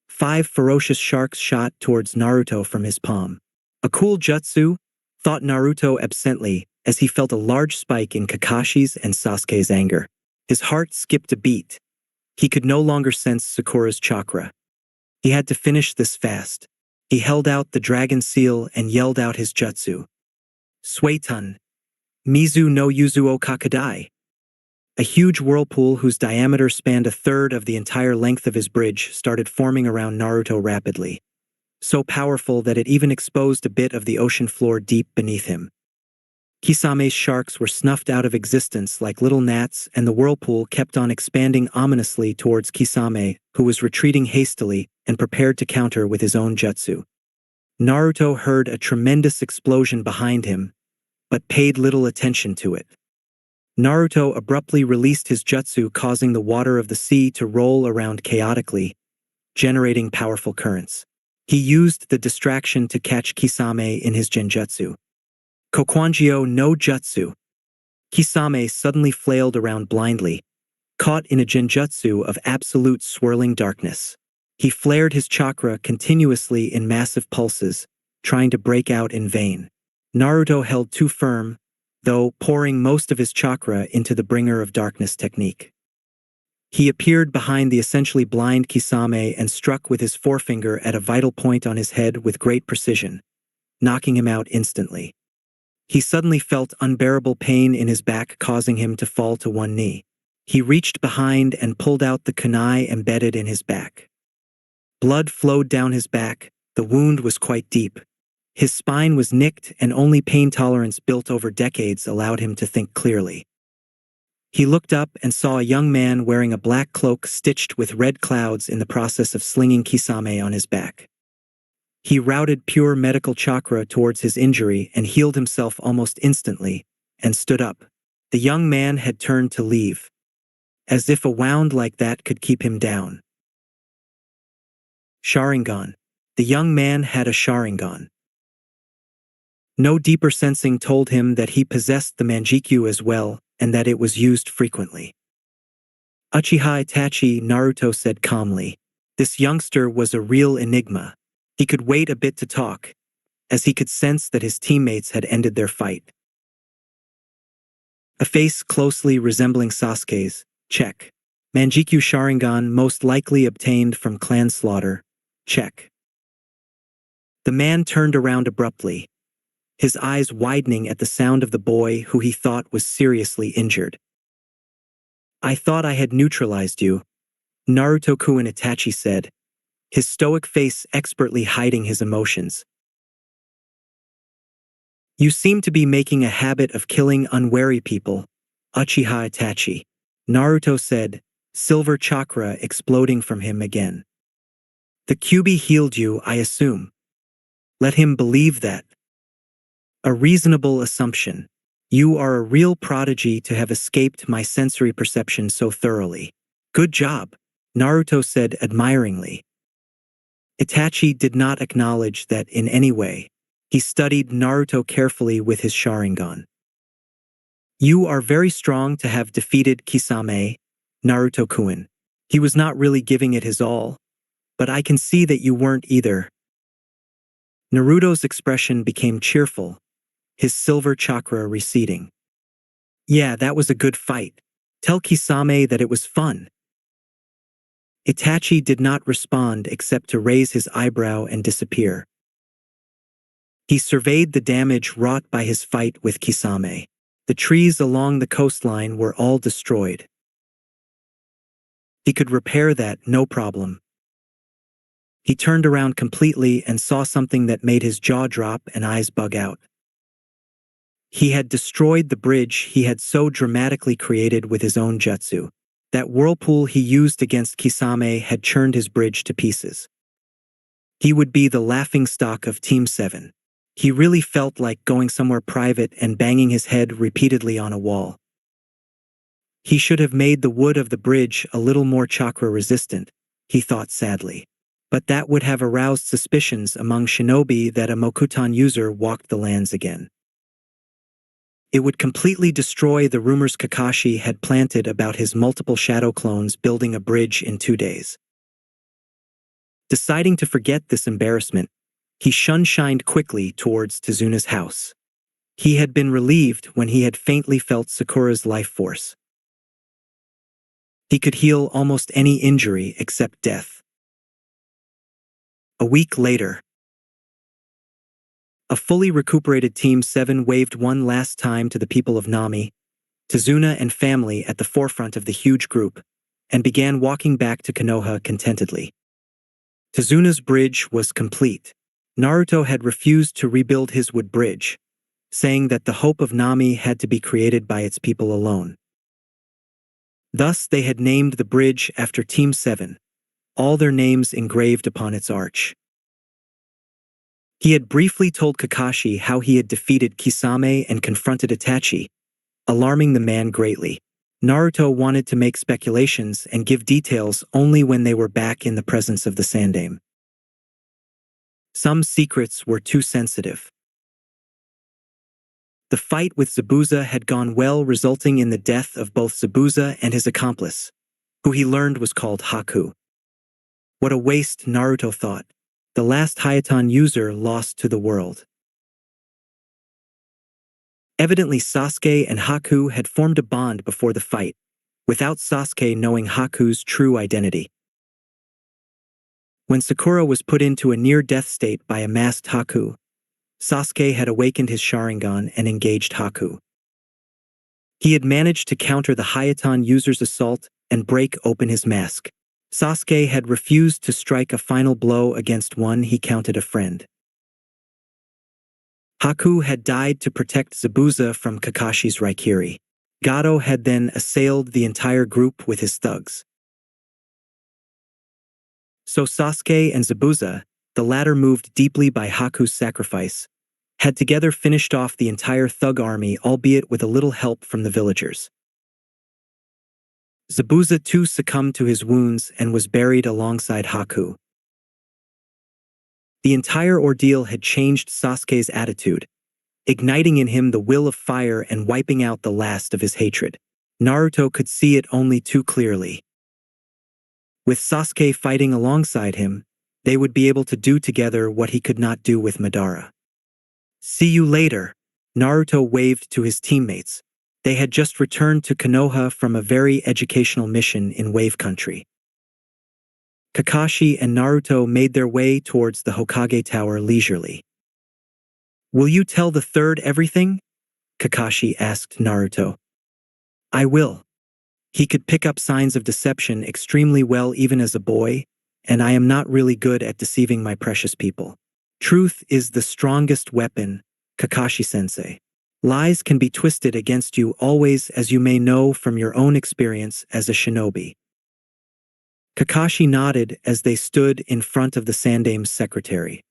5 ferocious sharks shot towards Naruto from his palm. A cool jutsu, thought Naruto absently as he felt a large spike in Kakashi's and Sasuke's anger. His heart skipped a beat. He could no longer sense Sakura's chakra. He had to finish this fast. He held out the dragon seal and yelled out his jutsu. Suetun, Mizu no Yuzu o Kakadai. A huge whirlpool whose diameter spanned a third of the entire length of his bridge started forming around Naruto rapidly, so powerful that it even exposed a bit of the ocean floor deep beneath him. Kisame's sharks were snuffed out of existence like little gnats, and the whirlpool kept on expanding ominously towards Kisame, who was retreating hastily and prepared to counter with his own jutsu. Naruto heard a tremendous explosion behind him, but paid little attention to it. Naruto abruptly released his jutsu, causing the water of the sea to roll around chaotically, generating powerful currents. He used the distraction to catch Kisame in his genjutsu. Kokwanjio no Jutsu. Kisame suddenly flailed around blindly, caught in a genjutsu of absolute swirling darkness. He flared his chakra continuously in massive pulses, trying to break out in vain. Naruto held too firm, though, pouring most of his chakra into the Bringer of Darkness technique. He appeared behind the essentially blind Kisame and struck with his forefinger at a vital point on his head with great precision, knocking him out instantly. He suddenly felt unbearable pain in his back, causing him to fall to one knee. He reached behind and pulled out the kunai embedded in his back. Blood flowed down his back. The wound was quite deep. His spine was nicked, and only pain tolerance built over decades allowed him to think clearly. He looked up and saw a young man wearing a black cloak stitched with red clouds in the process of slinging Kisame on his back. He routed pure medical chakra towards his injury and healed himself almost instantly, and stood up. The young man had turned to leave. As if a wound like that could keep him down. Sharingan. The young man had a Sharingan. No deeper sensing told him that he possessed the Manjikyu as well, and that it was used frequently. Uchiha Itachi, Naruto said calmly. This youngster was a real enigma. He could wait a bit to talk, as he could sense that his teammates had ended their fight. A face closely resembling Sasuke's, check. Manjikyu Sharingan most likely obtained from clan slaughter, check. The man turned around abruptly, his eyes widening at the sound of the boy who he thought was seriously injured. I thought I had neutralized you, Naruto-kun, Itachi said, his stoic face expertly hiding his emotions. You seem to be making a habit of killing unwary people, Uchiha Itachi, Naruto said, silver chakra exploding from him again. The Kyuubi healed you, I assume. Let him believe that. A reasonable assumption. You are a real prodigy to have escaped my sensory perception so thoroughly. Good job, Naruto said admiringly. Itachi did not acknowledge that in any way. He studied Naruto carefully with his Sharingan. You are very strong to have defeated Kisame, Naruto-kun. He was not really giving it his all, but I can see that you weren't either. Naruto's expression became cheerful, his silver chakra receding. Yeah, that was a good fight. Tell Kisame that it was fun. Itachi did not respond except to raise his eyebrow and disappear. He surveyed the damage wrought by his fight with Kisame. The trees along the coastline were all destroyed. He could repair that, no problem. He turned around completely and saw something that made his jaw drop and eyes bug out. He had destroyed the bridge he had so dramatically created with his own jutsu. That whirlpool he used against Kisame had churned his bridge to pieces. He would be the laughingstock of Team 7. He really felt like going somewhere private and banging his head repeatedly on a wall. He should have made the wood of the bridge a little more chakra resistant, he thought sadly. But that would have aroused suspicions among shinobi that a Mokuton user walked the lands again. It would completely destroy the rumors Kakashi had planted about his multiple shadow clones building a bridge in 2 days. Deciding to forget this embarrassment, he shined quickly towards Tezuna's house. He had been relieved when he had faintly felt Sakura's life force. He could heal almost any injury except death. A week later, a fully recuperated Team 7 waved one last time to the people of Nami, Tezuna and family at the forefront of the huge group, and began walking back to Konoha contentedly. Tezuna's bridge was complete. Naruto had refused to rebuild his wood bridge, saying that the hope of Nami had to be created by its people alone. Thus they had named the bridge after Team 7, all their names engraved upon its arch. He had briefly told Kakashi how he had defeated Kisame and confronted Itachi, alarming the man greatly. Naruto wanted to make speculations and give details only when they were back in the presence of the Sandaime. Some secrets were too sensitive. The fight with Zabuza had gone well, resulting in the death of both Zabuza and his accomplice, who he learned was called Haku. What a waste, Naruto thought. The last Hayaton user lost to the world. Evidently Sasuke and Haku had formed a bond before the fight, without Sasuke knowing Haku's true identity. When Sakura was put into a near-death state by a masked Haku, Sasuke had awakened his Sharingan and engaged Haku. He had managed to counter the Hayaton user's assault and break open his mask. Sasuke had refused to strike a final blow against one he counted a friend. Haku had died to protect Zabuza from Kakashi's Raikiri. Gato had then assailed the entire group with his thugs. So Sasuke and Zabuza, the latter moved deeply by Haku's sacrifice, had together finished off the entire thug army, albeit with a little help from the villagers. Zabuza too succumbed to his wounds and was buried alongside Haku. The entire ordeal had changed Sasuke's attitude, igniting in him the will of fire and wiping out the last of his hatred. Naruto could see it only too clearly. With Sasuke fighting alongside him, they would be able to do together what he could not do with Madara. "See you later," Naruto waved to his teammates. They had just returned to Konoha from a very educational mission in Wave Country. Kakashi and Naruto made their way towards the Hokage Tower leisurely. "Will you tell the third everything?" Kakashi asked Naruto. "I will. He could pick up signs of deception extremely well even as a boy, and I am not really good at deceiving my precious people. Truth is the strongest weapon, Kakashi-sensei. Lies can be twisted against you always, as you may know from your own experience as a shinobi." Kakashi nodded as they stood in front of the Sandame's secretary.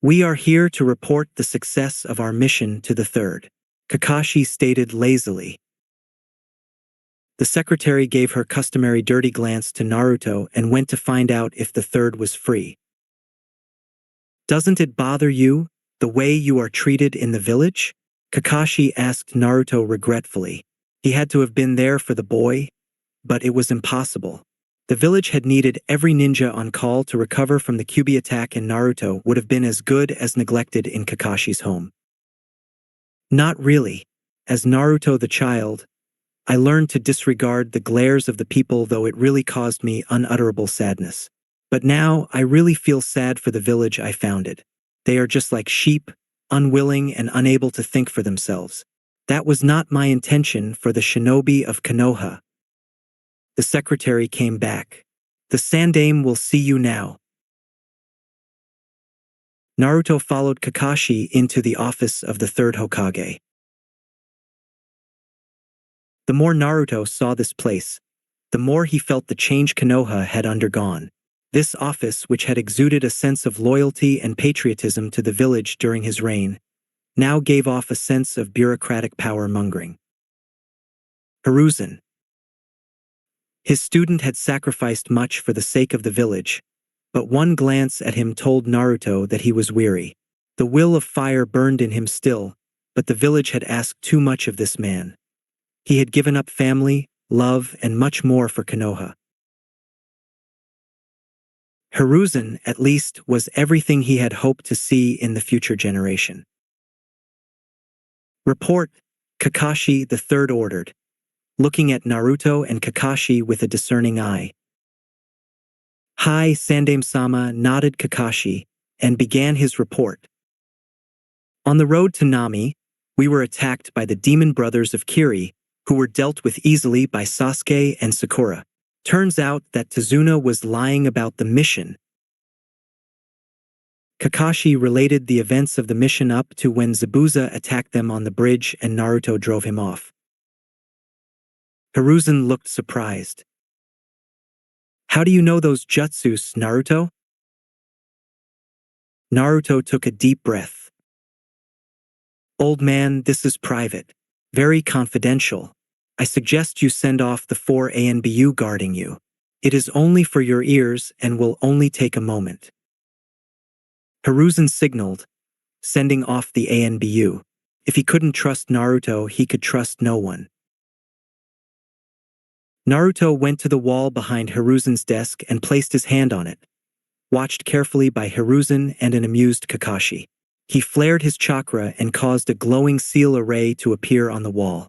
"We are here to report the success of our mission to the third," Kakashi stated lazily. The secretary gave her customary dirty glance to Naruto and went to find out if the third was free. "Doesn't it bother you, the way you are treated in the village?" Kakashi asked Naruto regretfully. He had to have been there for the boy, but it was impossible. The village had needed every ninja on call to recover from the Kyuubi attack, and Naruto would have been as good as neglected in Kakashi's home. "Not really. As Naruto the child, I learned to disregard the glares of the people, though it really caused me unutterable sadness. But now I really feel sad for the village I founded. They are just like sheep, unwilling and unable to think for themselves. That was not my intention for the shinobi of Konoha." The secretary came back. "The Sandame will see you now." Naruto followed Kakashi into the office of the third Hokage. The more Naruto saw this place, the more he felt the change Konoha had undergone. This office, which had exuded a sense of loyalty and patriotism to the village during his reign, now gave off a sense of bureaucratic power-mongering. Hiruzen. His student had sacrificed much for the sake of the village, but one glance at him told Naruto that he was weary. The will of fire burned in him still, but the village had asked too much of this man. He had given up family, love, and much more for Konoha. Hiruzen, at least, was everything he had hoped to see in the future generation. "Report," Kakashi the third ordered, looking at Naruto and Kakashi with a discerning eye. "Hi," Sandame-sama nodded Kakashi, and began his report. "On the road to Nami, we were attacked by the demon brothers of Kiri, who were dealt with easily by Sasuke and Sakura. Turns out that Tazuna was lying about the mission." Kakashi related the events of the mission up to when Zabuza attacked them on the bridge and Naruto drove him off. Hiruzen looked surprised. "How do you know those jutsus, Naruto?" Naruto took a deep breath. "Old man, this is private. Very confidential. I suggest you send off the 4 ANBU guarding you. It is only for your ears and will only take a moment." Hiruzen signaled, sending off the ANBU. If he couldn't trust Naruto, he could trust no one. Naruto went to the wall behind Hiruzen's desk and placed his hand on it, watched carefully by Hiruzen and an amused Kakashi. He flared his chakra and caused a glowing seal array to appear on the wall.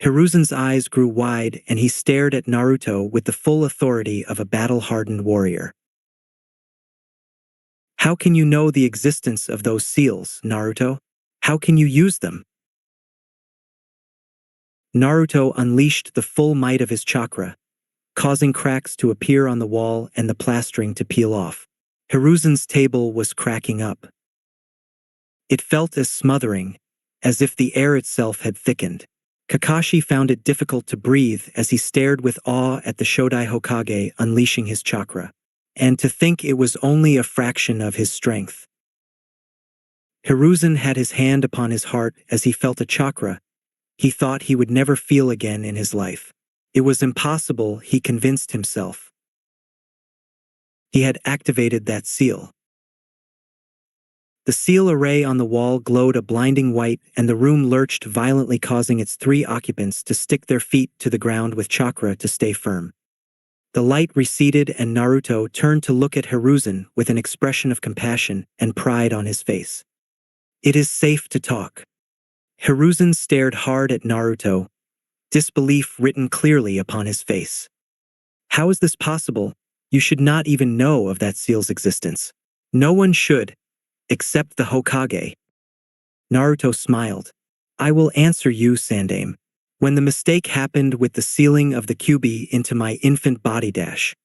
Hiruzen's eyes grew wide and he stared at Naruto with the full authority of a battle-hardened warrior. How can you know the existence of those seals, Naruto? How can you use them? Naruto unleashed the full might of his chakra, causing cracks to appear on the wall and the plastering to peel off. Hiruzen's table was cracking up. It felt as smothering, as if the air itself had thickened. Kakashi found it difficult to breathe as he stared with awe at the Shodai Hokage unleashing his chakra. And to think it was only a fraction of his strength. Hiruzen had his hand upon his heart as he felt a chakra he thought he would never feel again in his life. It was impossible, he convinced himself. He had activated that seal. The seal array on the wall glowed a blinding white and the room lurched violently, causing its 3 occupants to stick their feet to the ground with chakra to stay firm. The light receded and Naruto turned to look at Hiruzen with an expression of compassion and pride on his face. It is safe to talk. Hiruzen stared hard at Naruto, disbelief written clearly upon his face. How is this possible? You should not even know of that seal's existence. No one should, except the Hokage. Naruto smiled. I will answer you, Sandaime. When the mistake happened with the sealing of the Kyuubi into my infant body dash.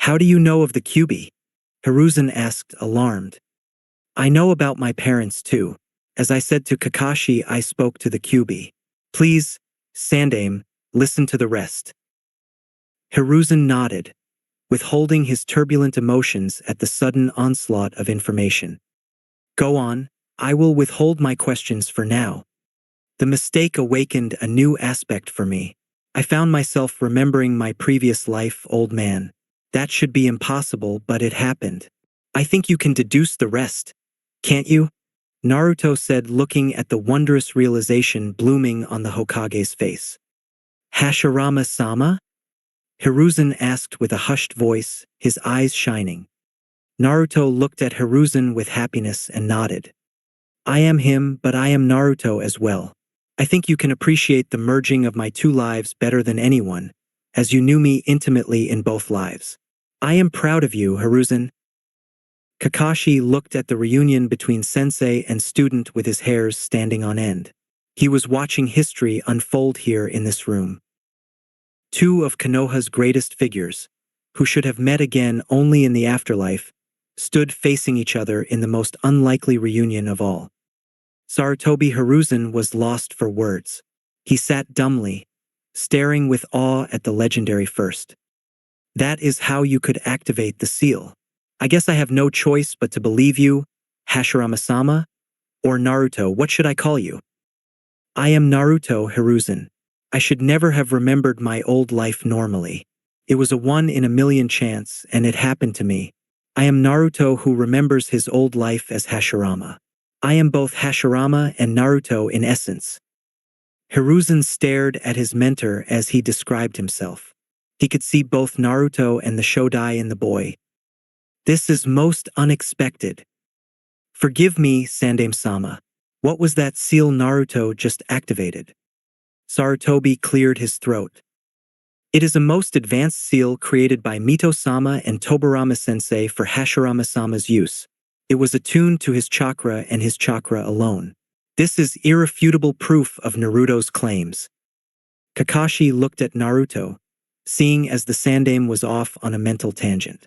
How do you know of the Kyuubi? Hiruzen asked, alarmed. I know about my parents too. As I said to Kakashi, I spoke to the Kyuubi. Please, Sandaime, listen to the rest. Hiruzen nodded, withholding his turbulent emotions at the sudden onslaught of information. Go on, I will withhold my questions for now. The mistake awakened a new aspect for me. I found myself remembering my previous life, old man. That should be impossible, but it happened. I think you can deduce the rest, can't you? Naruto said, looking at the wondrous realization blooming on the Hokage's face. Hashirama-sama? Hiruzen asked with a hushed voice, his eyes shining. Naruto looked at Hiruzen with happiness and nodded. I am him, but I am Naruto as well. I think you can appreciate the merging of my 2 lives better than anyone, as you knew me intimately in both lives. I am proud of you, Hiruzen. Kakashi looked at the reunion between sensei and student with his hairs standing on end. He was watching history unfold here in this room. 2 of Konoha's greatest figures, who should have met again only in the afterlife, stood facing each other in the most unlikely reunion of all. Sarutobi Hiruzen was lost for words. He sat dumbly, staring with awe at the legendary first. That is how you could activate the seal. I guess I have no choice but to believe you, Hashirama-sama, or Naruto. What should I call you? I am Naruto, Hiruzen. I should never have remembered my old life normally. It was a 1 in a million chance, and it happened to me. I am Naruto who remembers his old life as Hashirama. I am both Hashirama and Naruto in essence. Hiruzen stared at his mentor as he described himself. He could see both Naruto and the Shodai in the boy. This is most unexpected. Forgive me, Sandaime-sama. What was that seal Naruto just activated? Sarutobi cleared his throat. It is a most advanced seal created by Mito-sama and Tobirama-sensei for Hashirama-sama's use. It was attuned to his chakra and his chakra alone. This is irrefutable proof of Naruto's claims. Kakashi looked at Naruto, seeing as the Sandaime was off on a mental tangent.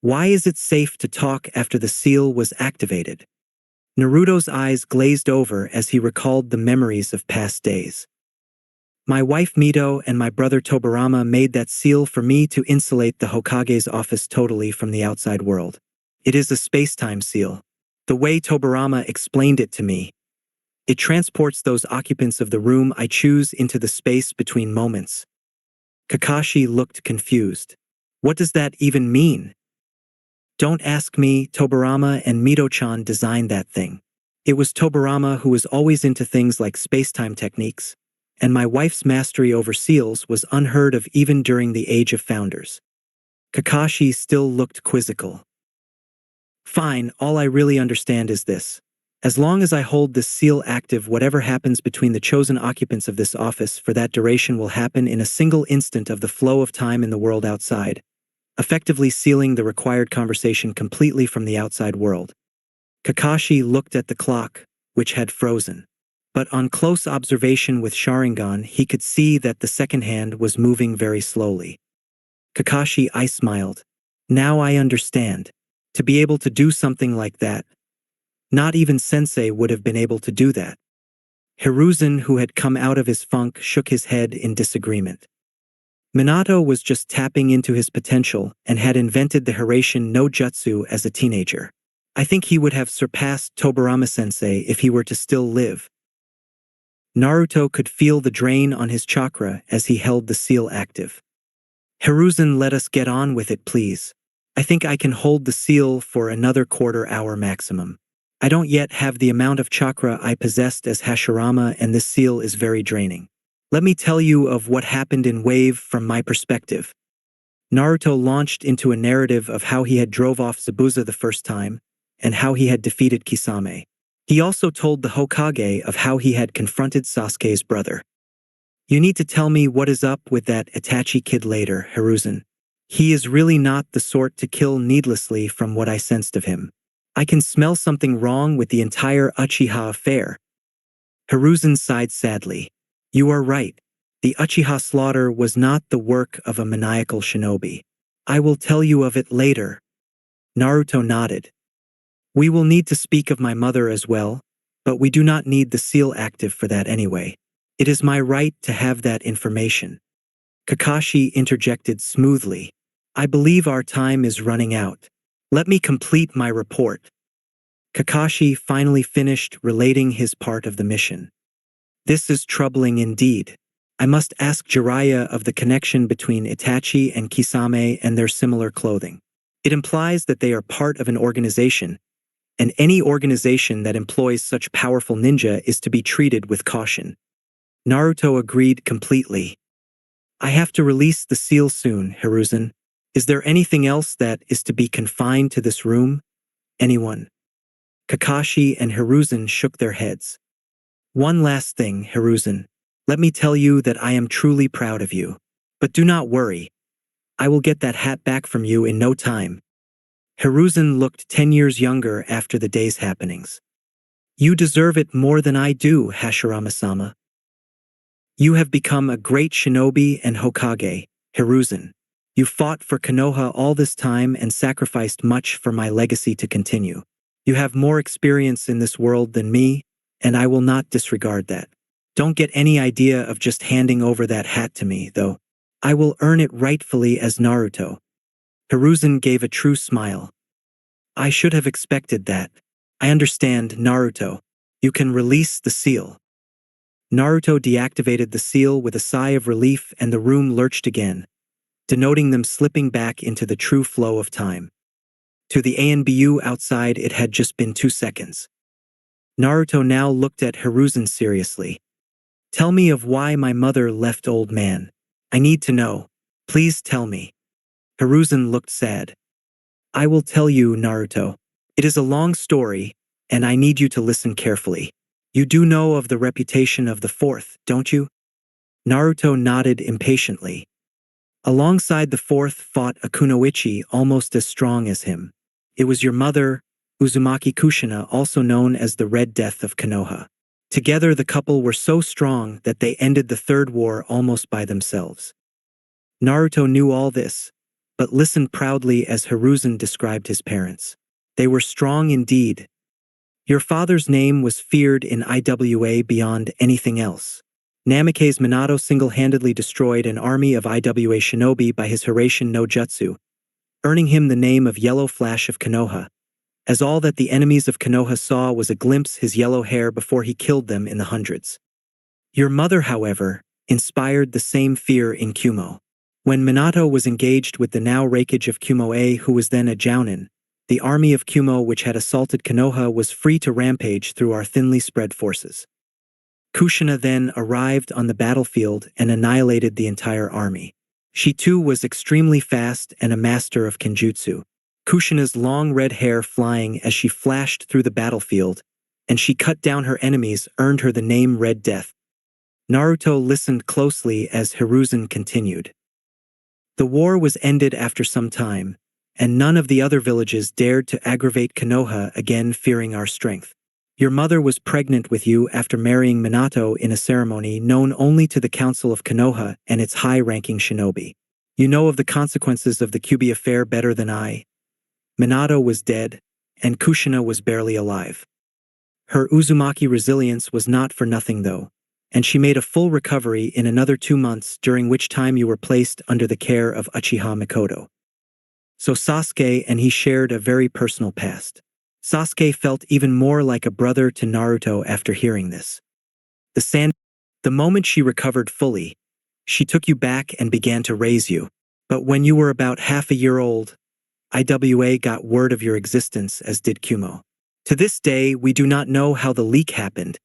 Why is it safe to talk after the seal was activated? Naruto's eyes glazed over as he recalled the memories of past days. My wife Mito and my brother Tobirama made that seal for me to insulate the Hokage's office totally from the outside world. It is a space-time seal. The way Tobirama explained it to me. It transports those occupants of the room I choose into the space between moments. Kakashi looked confused. What does that even mean? Don't ask me, Tobirama and Mito-chan designed that thing. It was Tobirama who was always into things like space-time techniques, and my wife's mastery over seals was unheard of even during the Age of Founders. Kakashi still looked quizzical. Fine, all I really understand is this. As long as I hold this seal active, whatever happens between the chosen occupants of this office for that duration will happen in a single instant of the flow of time in the world outside, effectively sealing the required conversation completely from the outside world. Kakashi looked at the clock, which had frozen. But on close observation with Sharingan, he could see that the second hand was moving very slowly. Kakashi, I smiled. Now I understand. To be able to do something like that. Not even Sensei would have been able to do that. Hiruzen, who had come out of his funk, shook his head in disagreement. Minato was just tapping into his potential and had invented the Hiraishin no Jutsu as a teenager. I think he would have surpassed Tobirama-sensei if he were to still live. Naruto could feel the drain on his chakra as he held the seal active. Hiruzen, let us get on with it, please. I think I can hold the seal for another quarter-hour maximum. I don't yet have the amount of chakra I possessed as Hashirama, and this seal is very draining. Let me tell you of what happened in Wave from my perspective. Naruto launched into a narrative of how he had drove off Zabuza the first time, and how he had defeated Kisame. He also told the Hokage of how he had confronted Sasuke's brother. You need to tell me what is up with that Itachi kid later, Hiruzen. He is really not the sort to kill needlessly from what I sensed of him. I can smell something wrong with the entire Uchiha affair. Hiruzen sighed sadly. You are right. The Uchiha slaughter was not the work of a maniacal shinobi. I will tell you of it later. Naruto nodded. We will need to speak of my mother as well, but we do not need the seal active for that anyway. It is my right to have that information. Kakashi interjected smoothly. I believe our time is running out. Let me complete my report. Kakashi finally finished relating his part of the mission. This is troubling indeed. I must ask Jiraiya of the connection between Itachi and Kisame and their similar clothing. It implies that they are part of an organization, and any organization that employs such powerful ninja is to be treated with caution. Naruto agreed completely. I have to release the seal soon, Hiruzen. Is there anything else that is to be confined to this room? Anyone? Kakashi and Hiruzen shook their heads. One last thing, Hiruzen. Let me tell you that I am truly proud of you. But do not worry. I will get that hat back from you in no time. Hiruzen looked 10 years younger after the day's happenings. You deserve it more than I do, Hashirama-sama. You have become a great shinobi and Hokage, Hiruzen. You fought for Konoha all this time and sacrificed much for my legacy to continue. You have more experience in this world than me, and I will not disregard that. Don't get any idea of just handing over that hat to me, though. I will earn it rightfully as Naruto. Hiruzen gave a true smile. I should have expected that. I understand, Naruto. You can release the seal. Naruto deactivated the seal with a sigh of relief, and the room lurched again, denoting them slipping back into the true flow of time. To the ANBU outside, it had just been 2 seconds. Naruto now looked at Hiruzen seriously. Tell me of why my mother left, old man. I need to know. Please tell me. Hiruzen looked sad. I will tell you, Naruto. It is a long story, and I need you to listen carefully. You do know of the reputation of the fourth, don't you? Naruto nodded impatiently. Alongside the fourth fought a kunoichi almost as strong as him. It was your mother, Uzumaki Kushina, also known as the Red Death of Konoha. Together the couple were so strong that they ended the Third War almost by themselves. Naruto knew all this, but listened proudly as Hiruzen described his parents. They were strong indeed. Your father's name was feared in IWA beyond anything else. Namake's Minato single-handedly destroyed an army of IWA shinobi by his Hiraishin no Jutsu, earning him the name of Yellow Flash of Konoha, as all that the enemies of Konoha saw was a glimpse his yellow hair before he killed them in the hundreds. Your mother, however, inspired the same fear in Kumo. When Minato was engaged with the now Raikage of Kumo-e, who was then a Jounin, the army of Kumo which had assaulted Konoha was free to rampage through our thinly spread forces. Kushina then arrived on the battlefield and annihilated the entire army. She too was extremely fast and a master of kenjutsu. Kushina's long red hair flying as she flashed through the battlefield, and she cut down her enemies, earned her the name Red Death. Naruto listened closely as Hiruzen continued. The war was ended after some time, and none of the other villages dared to aggravate Konoha again, fearing our strength. Your mother was pregnant with you after marrying Minato in a ceremony known only to the Council of Konoha and its high-ranking shinobi. You know of the consequences of the Kyuubi affair better than I. Minato was dead, and Kushina was barely alive. Her Uzumaki resilience was not for nothing though, and she made a full recovery in another 2 months, during which time you were placed under the care of Uchiha Mikoto. So Sasuke and he shared a very personal past. Sasuke felt even more like a brother to Naruto after hearing this. The moment she recovered fully, she took you back and began to raise you. But when you were about half a year old, IWA got word of your existence, as did Kumo. To this day, we do not know how the leak happened.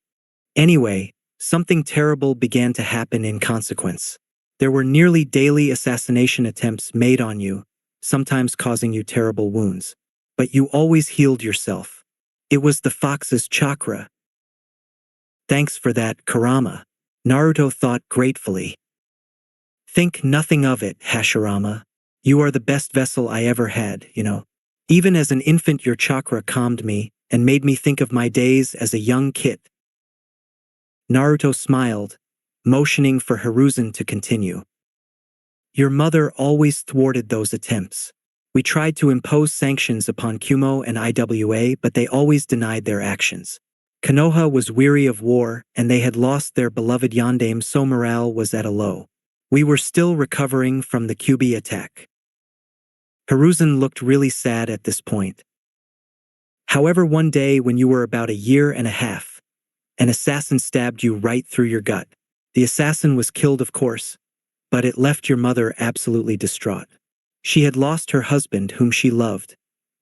Anyway, something terrible began to happen in consequence. There were nearly daily assassination attempts made on you, sometimes causing you terrible wounds. But you always healed yourself. It was the fox's chakra. Thanks for that, Kurama. Naruto thought gratefully. Think nothing of it, Hashirama. You are the best vessel I ever had, you know. Even as an infant, your chakra calmed me and made me think of my days as a young kid. Naruto smiled, motioning for Hiruzen to continue. Your mother always thwarted those attempts. We tried to impose sanctions upon Kumo and IWA, but they always denied their actions. Konoha was weary of war, and they had lost their beloved Yondaime, so morale was at a low. We were still recovering from the Kyuubi attack. Hiruzen looked really sad at this point. However, one day when you were about a year and a half, an assassin stabbed you right through your gut. The assassin was killed, of course, but it left your mother absolutely distraught. She had lost her husband whom she loved,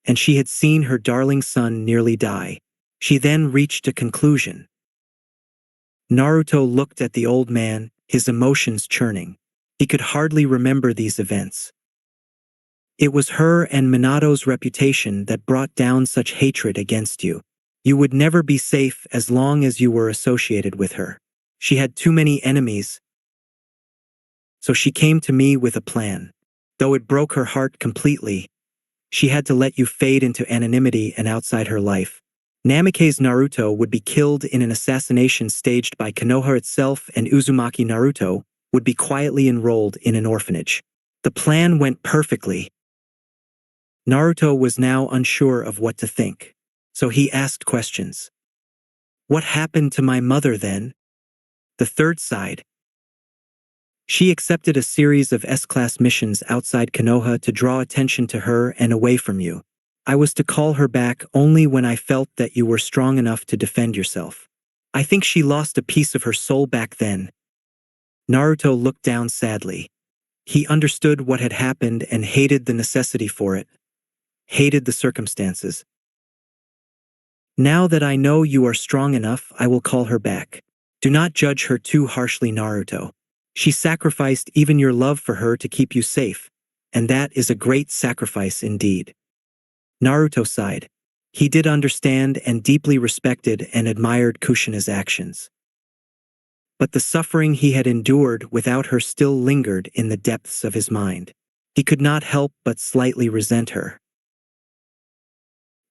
and she had seen her darling son nearly die. She then reached a conclusion. Naruto looked at the old man, his emotions churning. He could hardly remember these events. It was her and Minato's reputation that brought down such hatred against you. You would never be safe as long as you were associated with her. She had too many enemies, so she came to me with a plan. Though it broke her heart completely, she had to let you fade into anonymity and outside her life. Namikaze Naruto would be killed in an assassination staged by Konoha itself, and Uzumaki Naruto would be quietly enrolled in an orphanage. The plan went perfectly. Naruto was now unsure of what to think, so he asked questions. What happened to my mother then? The third side. She accepted a series of S-class missions outside Konoha to draw attention to her and away from you. I was to call her back only when I felt that you were strong enough to defend yourself. I think she lost a piece of her soul back then. Naruto looked down sadly. He understood what had happened and hated the necessity for it, hated the circumstances. Now that I know you are strong enough, I will call her back. Do not judge her too harshly, Naruto. She sacrificed even your love for her to keep you safe, and that is a great sacrifice indeed. Naruto sighed. He did understand and deeply respected and admired Kushina's actions. But the suffering he had endured without her still lingered in the depths of his mind. He could not help but slightly resent her.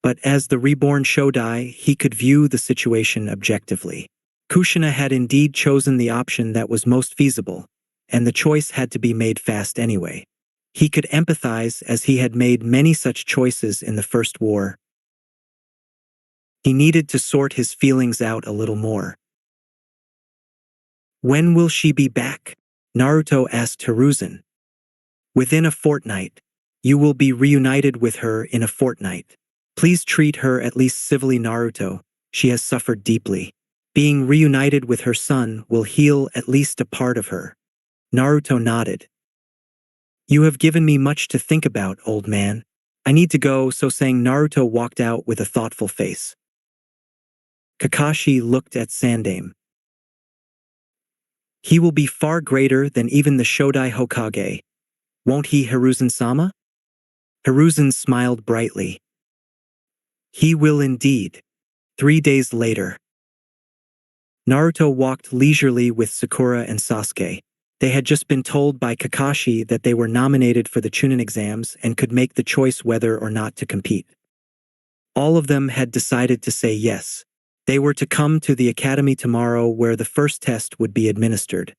But as the reborn Shodai, he could view the situation objectively. Kushina had indeed chosen the option that was most feasible, and the choice had to be made fast anyway. He could empathize as he had made many such choices in the First War. He needed to sort his feelings out a little more. When will she be back? Naruto asked Hiruzen. Within a fortnight. You will be reunited with her in a fortnight. Please treat her at least civilly, Naruto. She has suffered deeply. Being reunited with her son will heal at least a part of her. Naruto nodded. You have given me much to think about, old man. I need to go, so saying, Naruto walked out with a thoughtful face. Kakashi looked at Sandaime. He will be far greater than even the Shodai Hokage. Won't he, Hiruzen-sama? Hiruzen smiled brightly. He will indeed. 3 days later, Naruto walked leisurely with Sakura and Sasuke. They had just been told by Kakashi that they were nominated for the Chunin exams and could make the choice whether or not to compete. All of them had decided to say yes. They were to come to the academy tomorrow where the first test would be administered.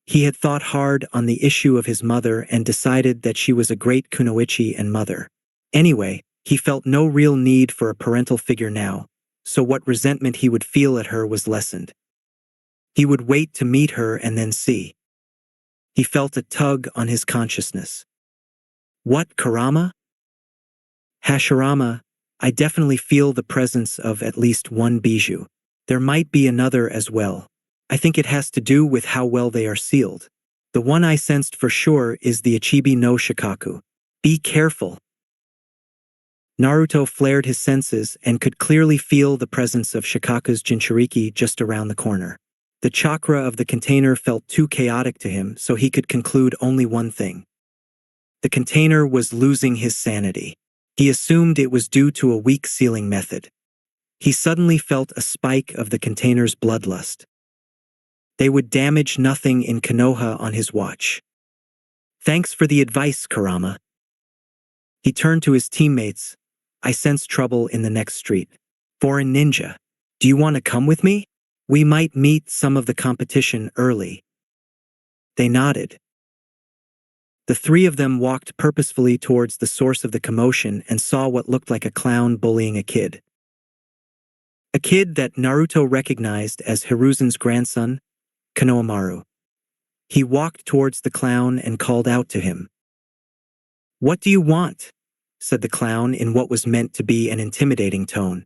He had thought hard on the issue of his mother and decided that she was a great kunoichi and mother. Anyway, he felt no real need for a parental figure now, so what resentment he would feel at her was lessened. He would wait to meet her and then see. He felt a tug on his consciousness. What, Kurama? Hashirama, I definitely feel the presence of at least one bijou. There might be another as well. I think it has to do with how well they are sealed. The one I sensed for sure is the Ichibi no Shikaku. Be careful. Naruto flared his senses and could clearly feel the presence of Shikaku's Jinchuriki just around the corner. The chakra of the container felt too chaotic to him, so he could conclude only one thing. The container was losing his sanity. He assumed it was due to a weak sealing method. He suddenly felt a spike of the container's bloodlust. They would damage nothing in Konoha on his watch. Thanks for the advice, Kurama. He turned to his teammates. I sense trouble in the next street. Foreign ninja. Do you want to come with me? We might meet some of the competition early. They nodded. The three of them walked purposefully towards the source of the commotion and saw what looked like a clown bullying a kid. A kid that Naruto recognized as Hiruzen's grandson, Konohamaru. He walked towards the clown and called out to him. What do you want? Said the clown in what was meant to be an intimidating tone.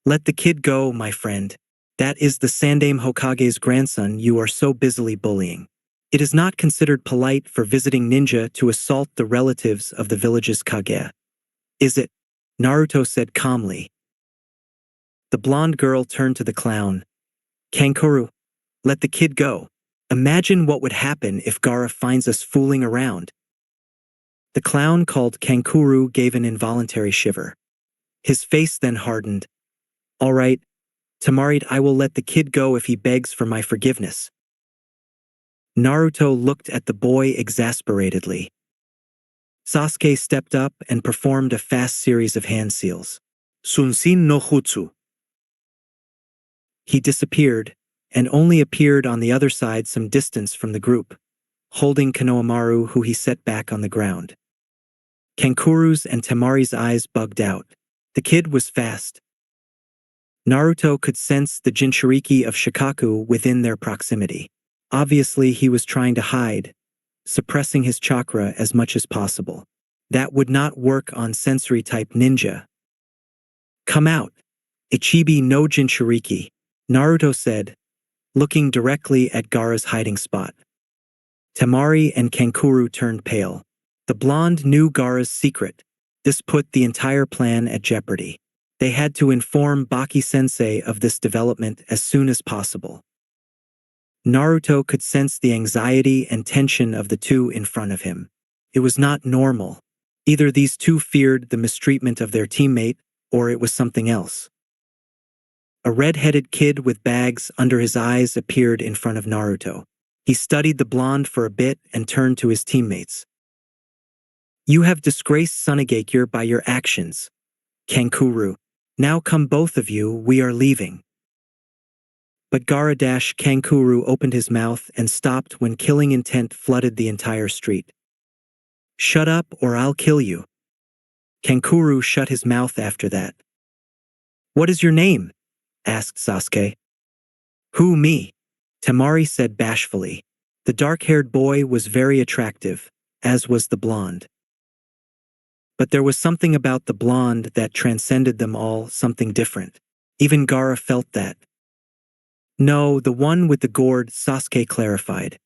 Let the kid go, my friend. That is the Yondaime Hokage's grandson you are so busily bullying. It is not considered polite for visiting ninja to assault the relatives of the village's Kage. Is it? Naruto said calmly. The blonde girl turned to the clown. Kankuro, let the kid go. Imagine what would happen if Gaara finds us fooling around. The clown called Kankuro gave an involuntary shiver. His face then hardened. All right, Tamarid, I will let the kid go if he begs for my forgiveness. Naruto looked at the boy exasperatedly. Sasuke stepped up and performed a fast series of hand seals. Sunsin no Jutsu. He disappeared, and only appeared on the other side some distance from the group, holding Konohamaru, who he set back on the ground. Kankuru's and Tamari's eyes bugged out. The kid was fast. Naruto could sense the Jinchuriki of Shikaku within their proximity. Obviously, he was trying to hide, suppressing his chakra as much as possible. That would not work on sensory-type ninja. Come out. Ichibi no Jinchuriki, Naruto said, looking directly at Gaara's hiding spot. Tamari and Kankuro turned pale. The blonde knew Gaara's secret. This put the entire plan at jeopardy. They had to inform Baki-sensei of this development as soon as possible. Naruto could sense the anxiety and tension of the two in front of him. It was not normal. Either these two feared the mistreatment of their teammate, or it was something else. A red-headed kid with bags under his eyes appeared in front of Naruto. He studied the blonde for a bit and turned to his teammates. You have disgraced Tsunagakure by your actions. Kankuro. Now come both of you, we are leaving. But Gaara-Kankuro opened his mouth and stopped when killing intent flooded the entire street. Shut up or I'll kill you. Kankuro shut his mouth after that. What is your name? Asked Sasuke. Who, me? Tamari said bashfully. The dark-haired boy was very attractive, as was the blonde. But there was something about the blonde that transcended them all, something different. Even Gaara felt that. No, the one with the gourd, Sasuke clarified.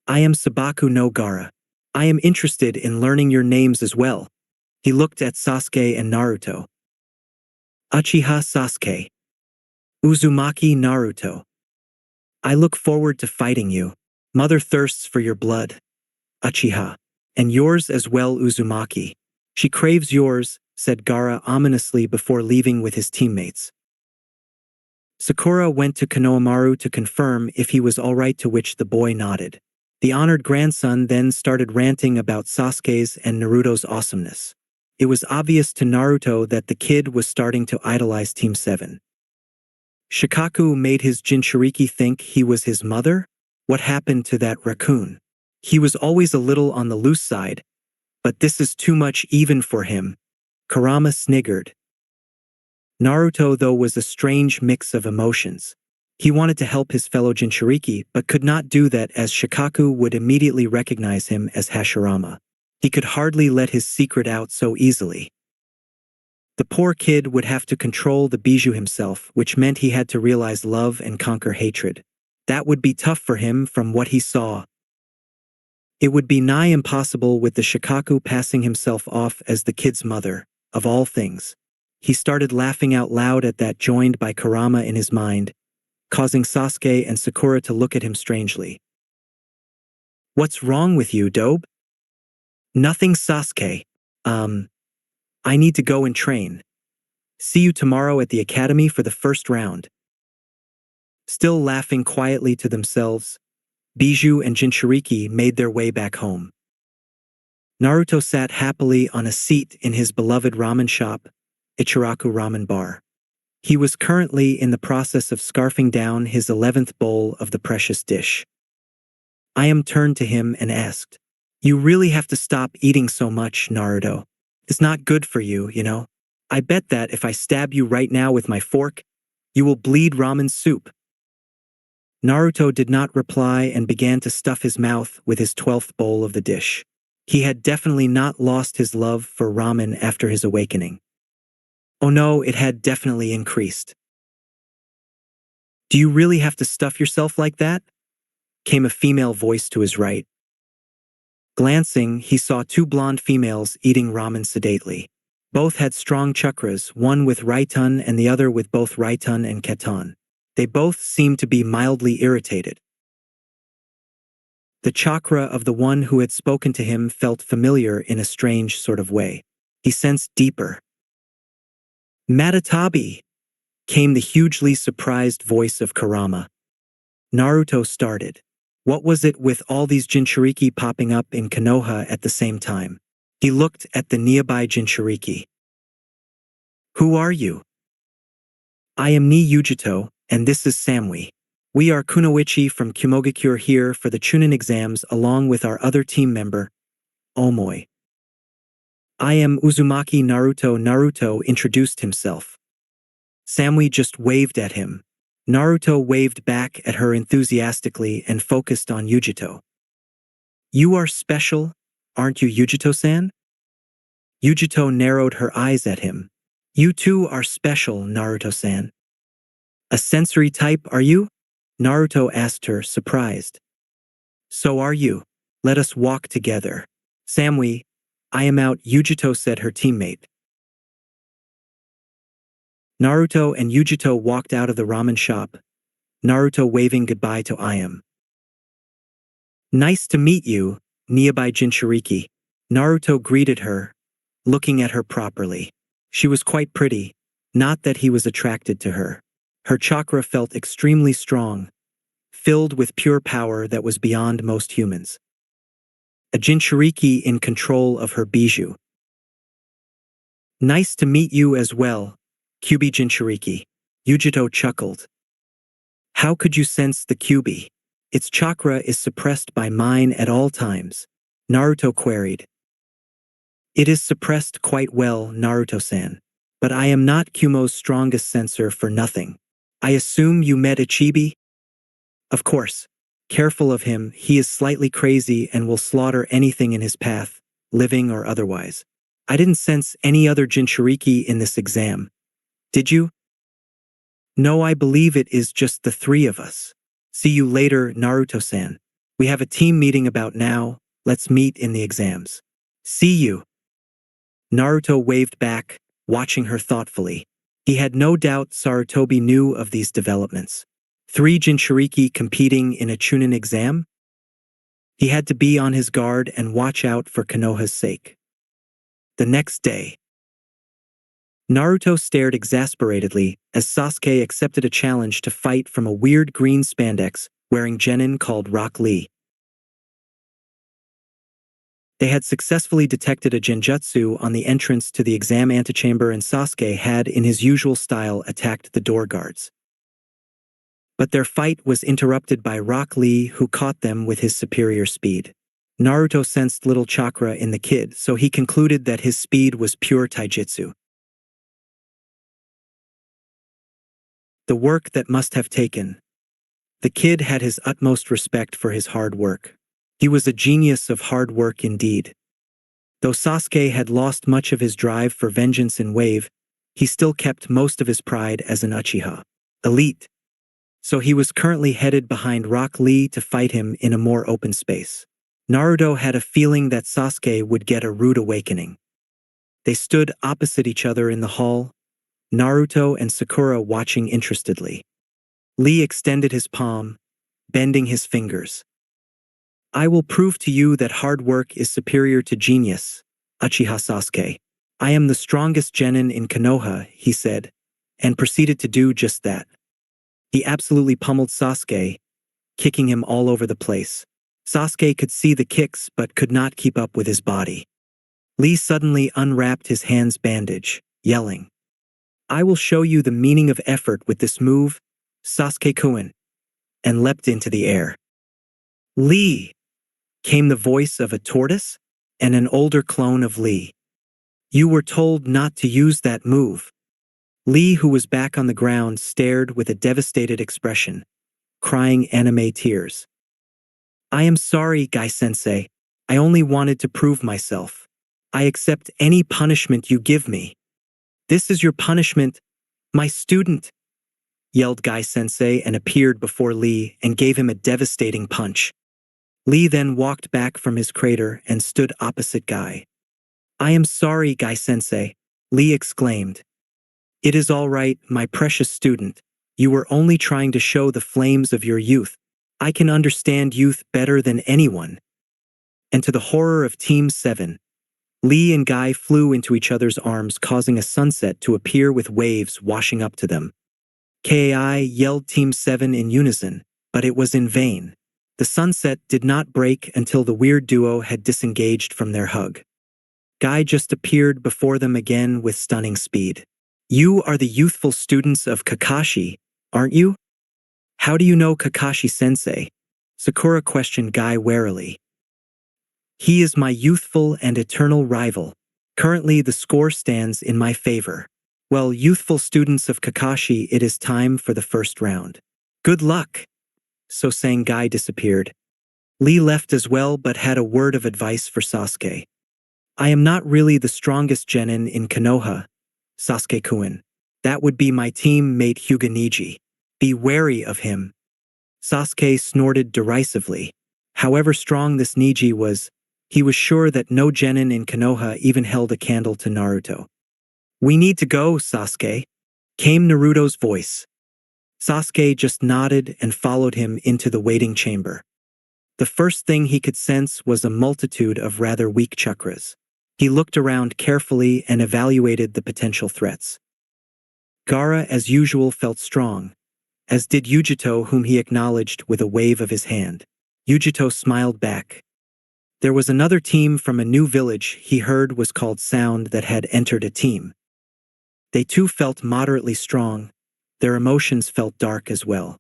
I am Sabaku no Gaara. I am interested in learning your names as well. He looked at Sasuke and Naruto. Uchiha Sasuke. Uzumaki Naruto. I look forward to fighting you. Mother thirsts for your blood. Uchiha. And yours as well, Uzumaki. She craves yours, said Gaara ominously before leaving with his teammates. Sakura went to Konohamaru to confirm if he was all right, to which the boy nodded. The honored grandson then started ranting about Sasuke's and Naruto's awesomeness. It was obvious to Naruto that the kid was starting to idolize Team 7. Shikaku made his Jinchuriki think he was his mother? What happened to that raccoon? He was always a little on the loose side, but this is too much even for him. Kurama sniggered. Naruto, though, was a strange mix of emotions. He wanted to help his fellow Jinchuriki, but could not do that as Shikaku would immediately recognize him as Hashirama. He could hardly let his secret out so easily. The poor kid would have to control the bijou himself, which meant he had to realize love and conquer hatred. That would be tough for him from what he saw. It would be nigh impossible with the Shikaku passing himself off as the kid's mother, of all things. He started laughing out loud at that, joined by Kurama in his mind, causing Sasuke and Sakura to look at him strangely. "What's wrong with you, Dobe?" "Nothing, Sasuke. I need to go and train. See you tomorrow at the academy for the first round." Still laughing quietly to themselves, Bijou and Jinchuriki made their way back home. Naruto sat happily on a seat in his beloved ramen shop, Ichiraku Ramen Bar. He was currently in the process of scarfing down his 11th bowl of the precious dish. Ayam turned to him and asked, "You really have to stop eating so much, Naruto. It's not good for you, you know. I bet that if I stab you right now with my fork, you will bleed ramen soup." Naruto did not reply and began to stuff his mouth with his 12th bowl of the dish. He had definitely not lost his love for ramen after his awakening. Oh no, it had definitely increased. "Do you really have to stuff yourself like that?" came a female voice to his right. Glancing, he saw two blonde females eating ramen sedately. Both had strong chakras, one with Raitun and the other with both Raitun and Keton. They both seemed to be mildly irritated. The chakra of the one who had spoken to him felt familiar in a strange sort of way. He sensed deeper. "Matatabi!" came the hugely surprised voice of Kurama. Naruto started. What was it with all these Jinchuriki popping up in Konoha at the same time? He looked at the nearby Jinchuriki. "Who are you?" "I am Ni Yujito, and this is Samui. We are Kunoichi from Kumogakure here for the Chunin exams along with our other team member, Omoi." "I am Uzumaki Naruto." Naruto introduced himself. Samui just waved at him. Naruto waved back at her enthusiastically and focused on Yujito. "You are special, aren't you, Yujito-san?" Yujito narrowed her eyes at him. "You too are special, Naruto-san." "A sensory type, are you?" Naruto asked her, surprised. "So are you. Let us walk together." "Samui, I am out," Yujito said, her teammate. Naruto and Yujito walked out of the ramen shop, Naruto waving goodbye to Ayam. "Nice to meet you, nearby Jinchuriki." Naruto greeted her, looking at her properly. She was quite pretty, not that he was attracted to her. Her chakra felt extremely strong, filled with pure power that was beyond most humans. A Jinchuriki in control of her bijou. "Nice to meet you as well, Kyubi Jinchuriki." Yujito chuckled. "How could you sense the Kyubi? Its chakra is suppressed by mine at all times," Naruto queried. "It is suppressed quite well, Naruto-san. But I am not Kumo's strongest sensor for nothing. I assume you met Ichibi?" "Of course. Careful of him, he is slightly crazy and will slaughter anything in his path, living or otherwise. I didn't sense any other Jinchuriki in this exam. Did you?" "No, I believe it is just the three of us. See you later, Naruto-san. We have a team meeting about now, let's meet in the exams." "See you." Naruto waved back, watching her thoughtfully. He had no doubt Sarutobi knew of these developments. 3 Jinchuriki competing in a Chunin exam? He had to be on his guard and watch out for Konoha's sake. The next day, Naruto stared exasperatedly as Sasuke accepted a challenge to fight from a weird green spandex wearing genin called Rock Lee. They had successfully detected a genjutsu on the entrance to the exam antechamber, and Sasuke had, in his usual style, attacked the door guards. But their fight was interrupted by Rock Lee, who caught them with his superior speed. Naruto sensed little chakra in the kid, so he concluded that his speed was pure taijutsu. The work that must have taken. The kid had his utmost respect for his hard work. He was a genius of hard work indeed. Though Sasuke had lost much of his drive for vengeance in Wave, he still kept most of his pride as an Uchiha elite. So he was currently headed behind Rock Lee to fight him in a more open space. Naruto had a feeling that Sasuke would get a rude awakening. They stood opposite each other in the hall, Naruto and Sakura watching interestedly. Lee extended his palm, bending his fingers. "I will prove to you that hard work is superior to genius, Uchiha Sasuke. I am the strongest genin in Konoha," he said, and proceeded to do just that. He absolutely pummeled Sasuke, kicking him all over the place. Sasuke could see the kicks but could not keep up with his body. Lee suddenly unwrapped his hand's bandage, yelling, "I will show you the meaning of effort with this move, Sasuke-kun," and leapt into the air. "Lee!" came the voice of a tortoise and an older clone of Lee. "You were told not to use that move." Lee, who was back on the ground, stared with a devastated expression, crying anime tears. "I am sorry, Guy-sensei. I only wanted to prove myself. I accept any punishment you give me." "This is your punishment, my student," yelled Guy-sensei and appeared before Lee and gave him a devastating punch. Lee then walked back from his crater and stood opposite Guy. "I am sorry, Guy-sensei," Lee exclaimed. "It is all right, my precious student. You were only trying to show the flames of your youth. I can understand youth better than anyone." And to the horror of Team 7, Lee and Guy flew into each other's arms, causing a sunset to appear with waves washing up to them. "Kai!" yelled Team 7 in unison, but it was in vain. The sunset did not break until the weird duo had disengaged from their hug. Guy just appeared before them again with stunning speed. "You are the youthful students of Kakashi, aren't you?" "How do you know Kakashi-sensei?" Sakura questioned Guy warily. "He is my youthful and eternal rival. Currently the score stands in my favor. Well, youthful students of Kakashi, it is time for the first round. Good luck." So saying, Guy disappeared. Lee left as well but had a word of advice for Sasuke. "I am not really the strongest genin in Konoha, Sasuke-kun. That would be my teammate Hyuga Neji. Be wary of him." Sasuke snorted derisively. However strong this Neji was, he was sure that no genin in Konoha even held a candle to Naruto. "We need to go, Sasuke," came Naruto's voice. Sasuke just nodded and followed him into the waiting chamber. The first thing he could sense was a multitude of rather weak chakras. He looked around carefully and evaluated the potential threats. Gaara, as usual, felt strong, as did Yujito, whom he acknowledged with a wave of his hand. Yujito smiled back. There was another team from a new village he heard was called Sound that had entered a team. They too felt moderately strong. Their emotions felt dark as well.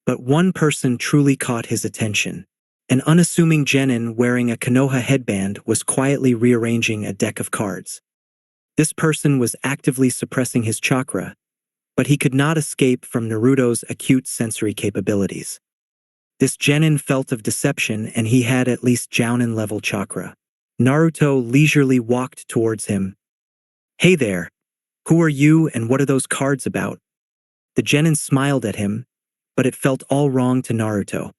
But one person truly caught his attention. An unassuming genin wearing a Konoha headband was quietly rearranging a deck of cards. This person was actively suppressing his chakra, but he could not escape from Naruto's acute sensory capabilities. This genin felt of deception, and he had at least Jounin-level chakra. Naruto leisurely walked towards him. "Hey there, who are you and what are those cards about?" The genin smiled at him, but it felt all wrong to Naruto.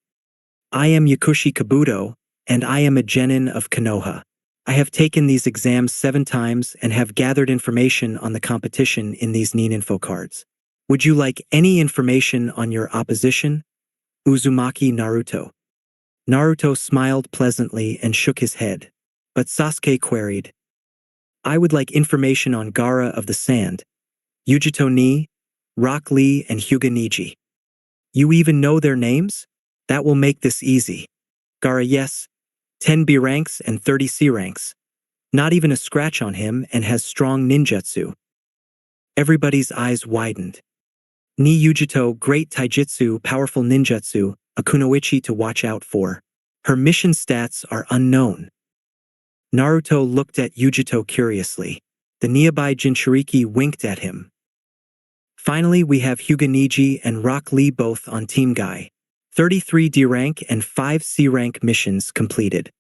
"I am Yakushi Kabuto, and I am a genin of Konoha. I have taken these exams 7 times and have gathered information on the competition in these Nin-info cards. Would you like any information on your opposition? Uzumaki Naruto." Naruto smiled pleasantly and shook his head, but Sasuke queried, I would like information on Gaara of the Sand, Yujito ni, Rock Lee, and Hyuga Niji. You even know their names? That will make this easy. Gaara, yes. 10 B ranks and 30 C ranks. Not even a scratch on him, and has strong ninjutsu. Everybody's eyes widened. Ni Yujito, great taijutsu, powerful ninjutsu, a kunoichi to watch out for. Her mission stats are unknown. Naruto looked at Yujito curiously. The nearby Jinchuriki winked at him. Finally, we have Hyuga Niji and Rock Lee both on Team Guy. 33 D rank and 5 C rank missions completed.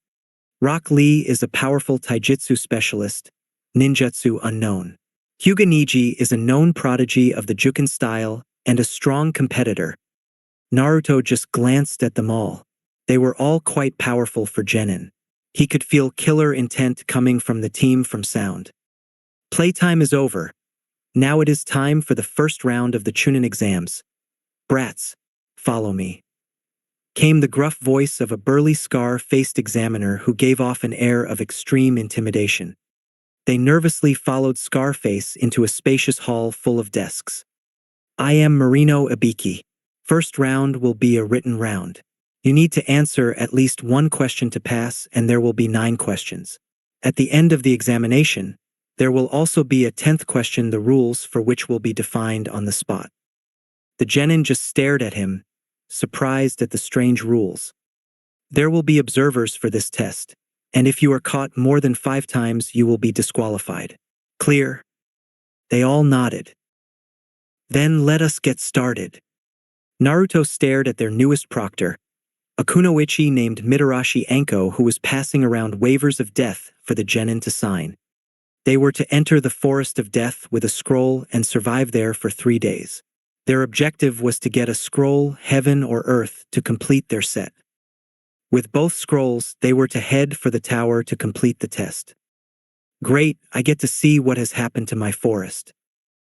Rock Lee is a powerful taijutsu specialist, ninjutsu unknown. Hyuga Niji is a known prodigy of the Juken style and a strong competitor. Naruto just glanced at them all. They were all quite powerful for Genin. He could feel killer intent coming from the team from sound. Playtime is over. Now it is time for the first round of the Chunin exams. Brats, follow me. Came the gruff voice of a burly scar-faced examiner who gave off an air of extreme intimidation. They nervously followed Scarface into a spacious hall full of desks. I am Marino Ibiki. First round will be a written round. You need to answer at least one question to pass, and there will be 9 questions. At the end of the examination, there will also be a 10th question, the rules for which will be defined on the spot. The genin just stared at him, surprised at the strange rules. There will be observers for this test, and if you are caught more than 5 times, you will be disqualified. Clear? They all nodded. Then let us get started. Naruto stared at their newest proctor, a kunoichi named Mitarashi Anko, who was passing around waivers of death for the genin to sign. They were to enter the forest of death with a scroll and survive there for 3 days. Their objective was to get a scroll, heaven or earth, to complete their set. With both scrolls, they were to head for the tower to complete the test. Great, I get to see what has happened to my forest.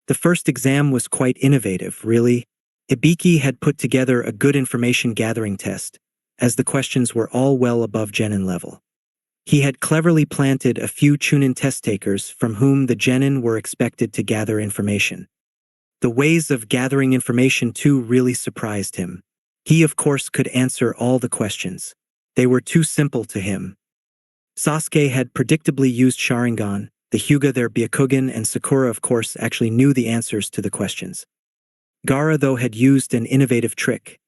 The first exam was quite innovative, really. Ibiki had put together a good information gathering test, as the questions were all well above genin level. He had cleverly planted a few Chunin test takers from whom the genin were expected to gather information. The ways of gathering information too really surprised him. He of course could answer all the questions. They were too simple to him. Sasuke had predictably used Sharingan, the Hyuga their Byakugan, and Sakura of course actually knew the answers to the questions. Gaara though had used an innovative trick.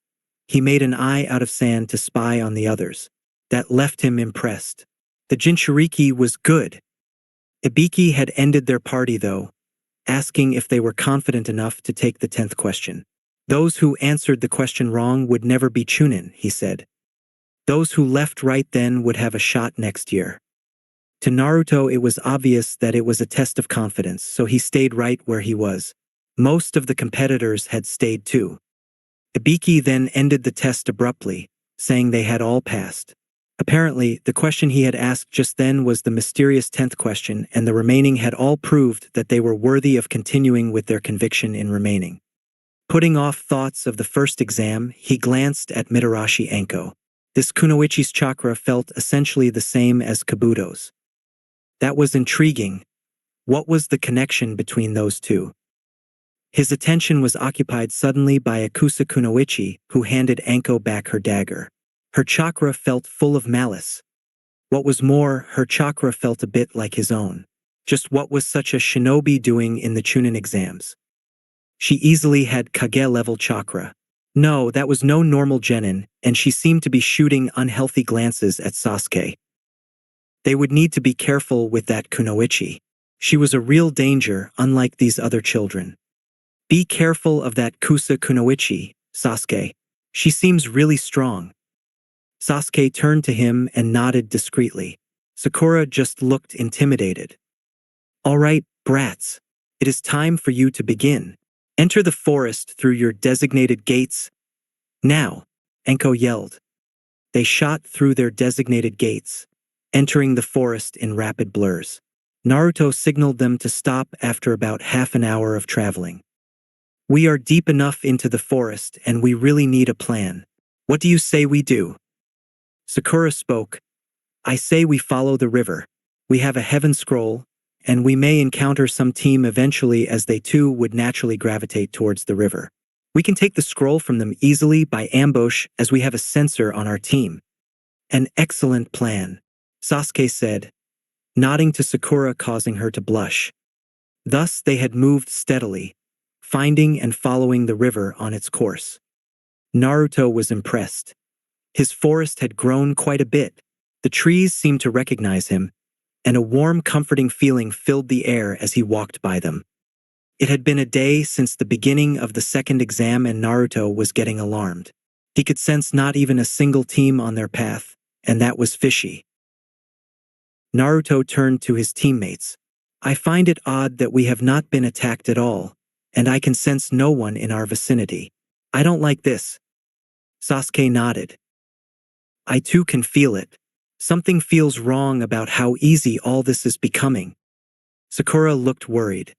He made an eye out of sand to spy on the others. That left him impressed. The Jinchuriki was good. Ibiki had ended their party though, asking if they were confident enough to take the 10th question. Those who answered the question wrong would never be Chunin, he said. Those who left right then would have a shot next year. To Naruto it was obvious that it was a test of confidence, so he stayed right where he was. Most of the competitors had stayed too. Ibiki then ended the test abruptly, saying they had all passed. Apparently, the question he had asked just then was the mysterious 10th question, and the remaining had all proved that they were worthy of continuing with their conviction in remaining. Putting off thoughts of the first exam, he glanced at Mitarashi Anko. This kunoichi's chakra felt essentially the same as Kabuto's. That was intriguing. What was the connection between those two? His attention was occupied suddenly by Akusa Kunoichi, who handed Anko back her dagger. Her chakra felt full of malice. What was more, her chakra felt a bit like his own. Just what was such a shinobi doing in the Chunin exams? She easily had Kage-level chakra. No, that was no normal genin, and she seemed to be shooting unhealthy glances at Sasuke. They would need to be careful with that kunoichi. She was a real danger, unlike these other children. Be careful of that Kusa kunoichi, Sasuke. She seems really strong. Sasuke turned to him and nodded discreetly. Sakura just looked intimidated. All right, brats. It is time for you to begin. Enter the forest through your designated gates. Now, Anko yelled. They shot through their designated gates, entering the forest in rapid blurs. Naruto signaled them to stop after about half an hour of traveling. We are deep enough into the forest and we really need a plan. What do you say we do? Sakura spoke. I say we follow the river. We have a heaven scroll, and we may encounter some team eventually as they too would naturally gravitate towards the river. We can take the scroll from them easily by ambush as we have a sensor on our team. An excellent plan, Sasuke said, nodding to Sakura, causing her to blush. Thus they had moved steadily, finding and following the river on its course. Naruto was impressed. His forest had grown quite a bit. The trees seemed to recognize him, and a warm, comforting feeling filled the air as he walked by them. It had been a day since the beginning of the second exam, and Naruto was getting alarmed. He could sense not even a single team on their path, and that was fishy. Naruto turned to his teammates. I find it odd that we have not been attacked at all, and I can sense no one in our vicinity. I don't like this. Sasuke nodded. I too can feel it. Something feels wrong about how easy all this is becoming. Sakura looked worried.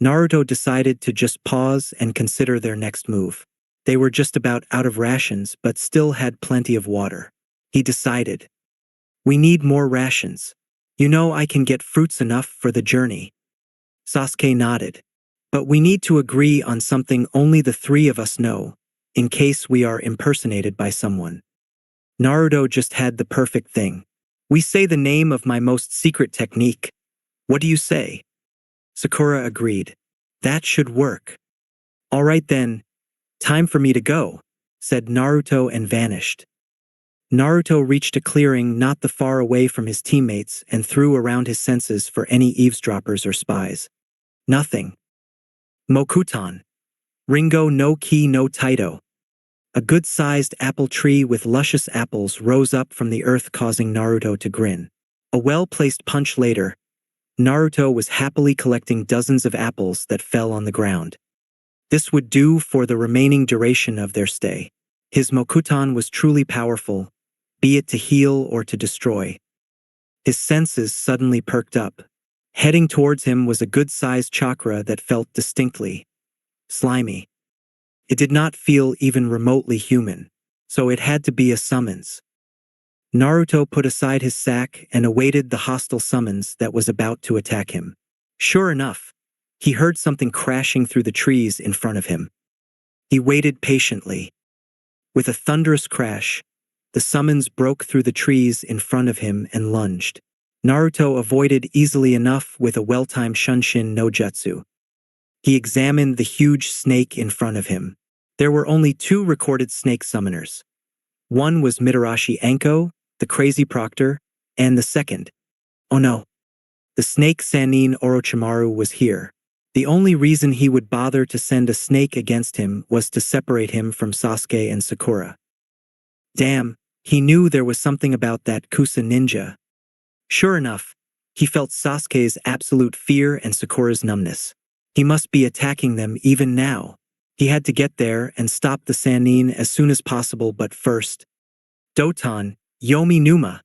Naruto decided to just pause and consider their next move. They were just about out of rations but still had plenty of water. He decided. We need more rations. You know I can get fruits enough for the journey. Sasuke nodded. But we need to agree on something only the three of us know, in case we are impersonated by someone. Naruto just had the perfect thing. We say the name of my most secret technique. What do you say? Sakura agreed. That should work. All right then. Time for me to go, said Naruto and vanished. Naruto reached a clearing not that far away from his teammates and threw around his senses for any eavesdroppers or spies. Nothing. Mokutan. Ringo no ki no Taito. A good-sized apple tree with luscious apples rose up from the earth, causing Naruto to grin. A well-placed punch later, Naruto was happily collecting dozens of apples that fell on the ground. This would do for the remaining duration of their stay. His Mokutan was truly powerful, be it to heal or to destroy. His senses suddenly perked up. Heading towards him was a good-sized chakra that felt distinctly slimy. It did not feel even remotely human, so it had to be a summons. Naruto put aside his sack and awaited the hostile summons that was about to attack him. Sure enough, he heard something crashing through the trees in front of him. He waited patiently. With a thunderous crash, the summons broke through the trees in front of him and lunged. Naruto avoided easily enough with a well-timed Shunshin no Jutsu. He examined the huge snake in front of him. There were only 2 recorded snake summoners. One was Mitarashi Anko, the crazy proctor, and the second. Oh no. The snake Sannin Orochimaru was here. The only reason he would bother to send a snake against him was to separate him from Sasuke and Sakura. Damn, he knew there was something about that Kusa ninja. Sure enough, he felt Sasuke's absolute fear and Sakura's numbness. He must be attacking them even now. He had to get there and stop the Sannin as soon as possible, but first. Doton, Yomi Numa.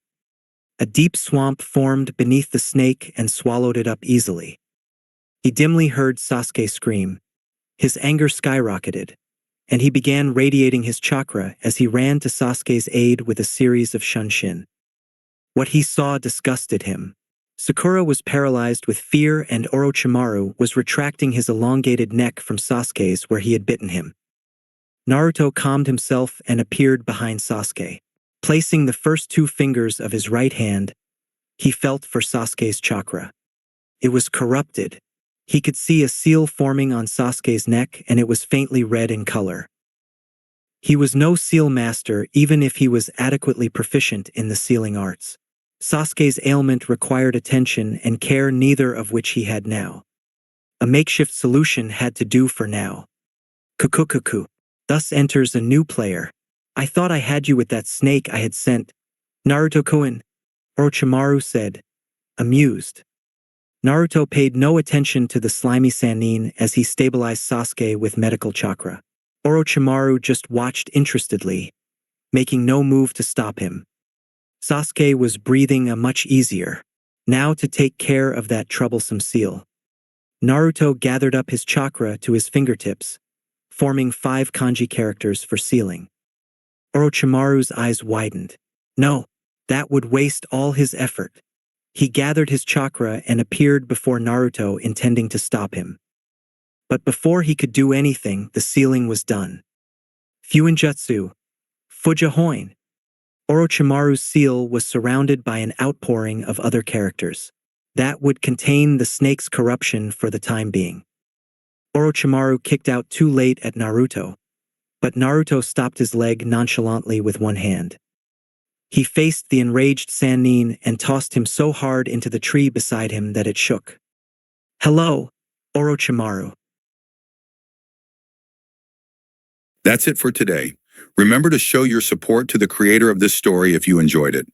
A deep swamp formed beneath the snake and swallowed it up easily. He dimly heard Sasuke scream. His anger skyrocketed, and he began radiating his chakra as he ran to Sasuke's aid with a series of Shunshin. What he saw disgusted him. Sakura was paralyzed with fear and Orochimaru was retracting his elongated neck from Sasuke's where he had bitten him. Naruto calmed himself and appeared behind Sasuke. Placing the first 2 fingers of his right hand, he felt for Sasuke's chakra. It was corrupted. He could see a seal forming on Sasuke's neck, and it was faintly red in color. He was no seal master even if he was adequately proficient in the sealing arts. Sasuke's ailment required attention and care, neither of which he had now. A makeshift solution had to do for now. Kukukuku. Thus enters a new player. I thought I had you with that snake I had sent. Naruto-kun, Orochimaru said, amused. Naruto paid no attention to the slimy Sannin as he stabilized Sasuke with medical chakra. Orochimaru just watched interestedly, making no move to stop him. Sasuke was breathing much easier. Now to take care of that troublesome seal. Naruto gathered up his chakra to his fingertips, forming 5 kanji characters for sealing. Orochimaru's eyes widened. No, that would waste all his effort. He gathered his chakra and appeared before Naruto, intending to stop him. But before he could do anything, the sealing was done. Fuinjutsu, Fujihoin. Orochimaru's seal was surrounded by an outpouring of other characters that would contain the snake's corruption for the time being. Orochimaru kicked out too late at Naruto, but Naruto stopped his leg nonchalantly with one hand. He faced the enraged Sannin and tossed him so hard into the tree beside him that it shook. "Hello, Orochimaru." That's it for today. Remember to show your support to the creator of this story if you enjoyed it.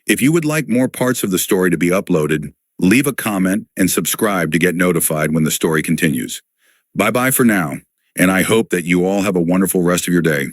If you would like more parts of the story to be uploaded, leave a comment and subscribe to get notified when the story continues. Bye-bye for now, and I hope that you all have a wonderful rest of your day.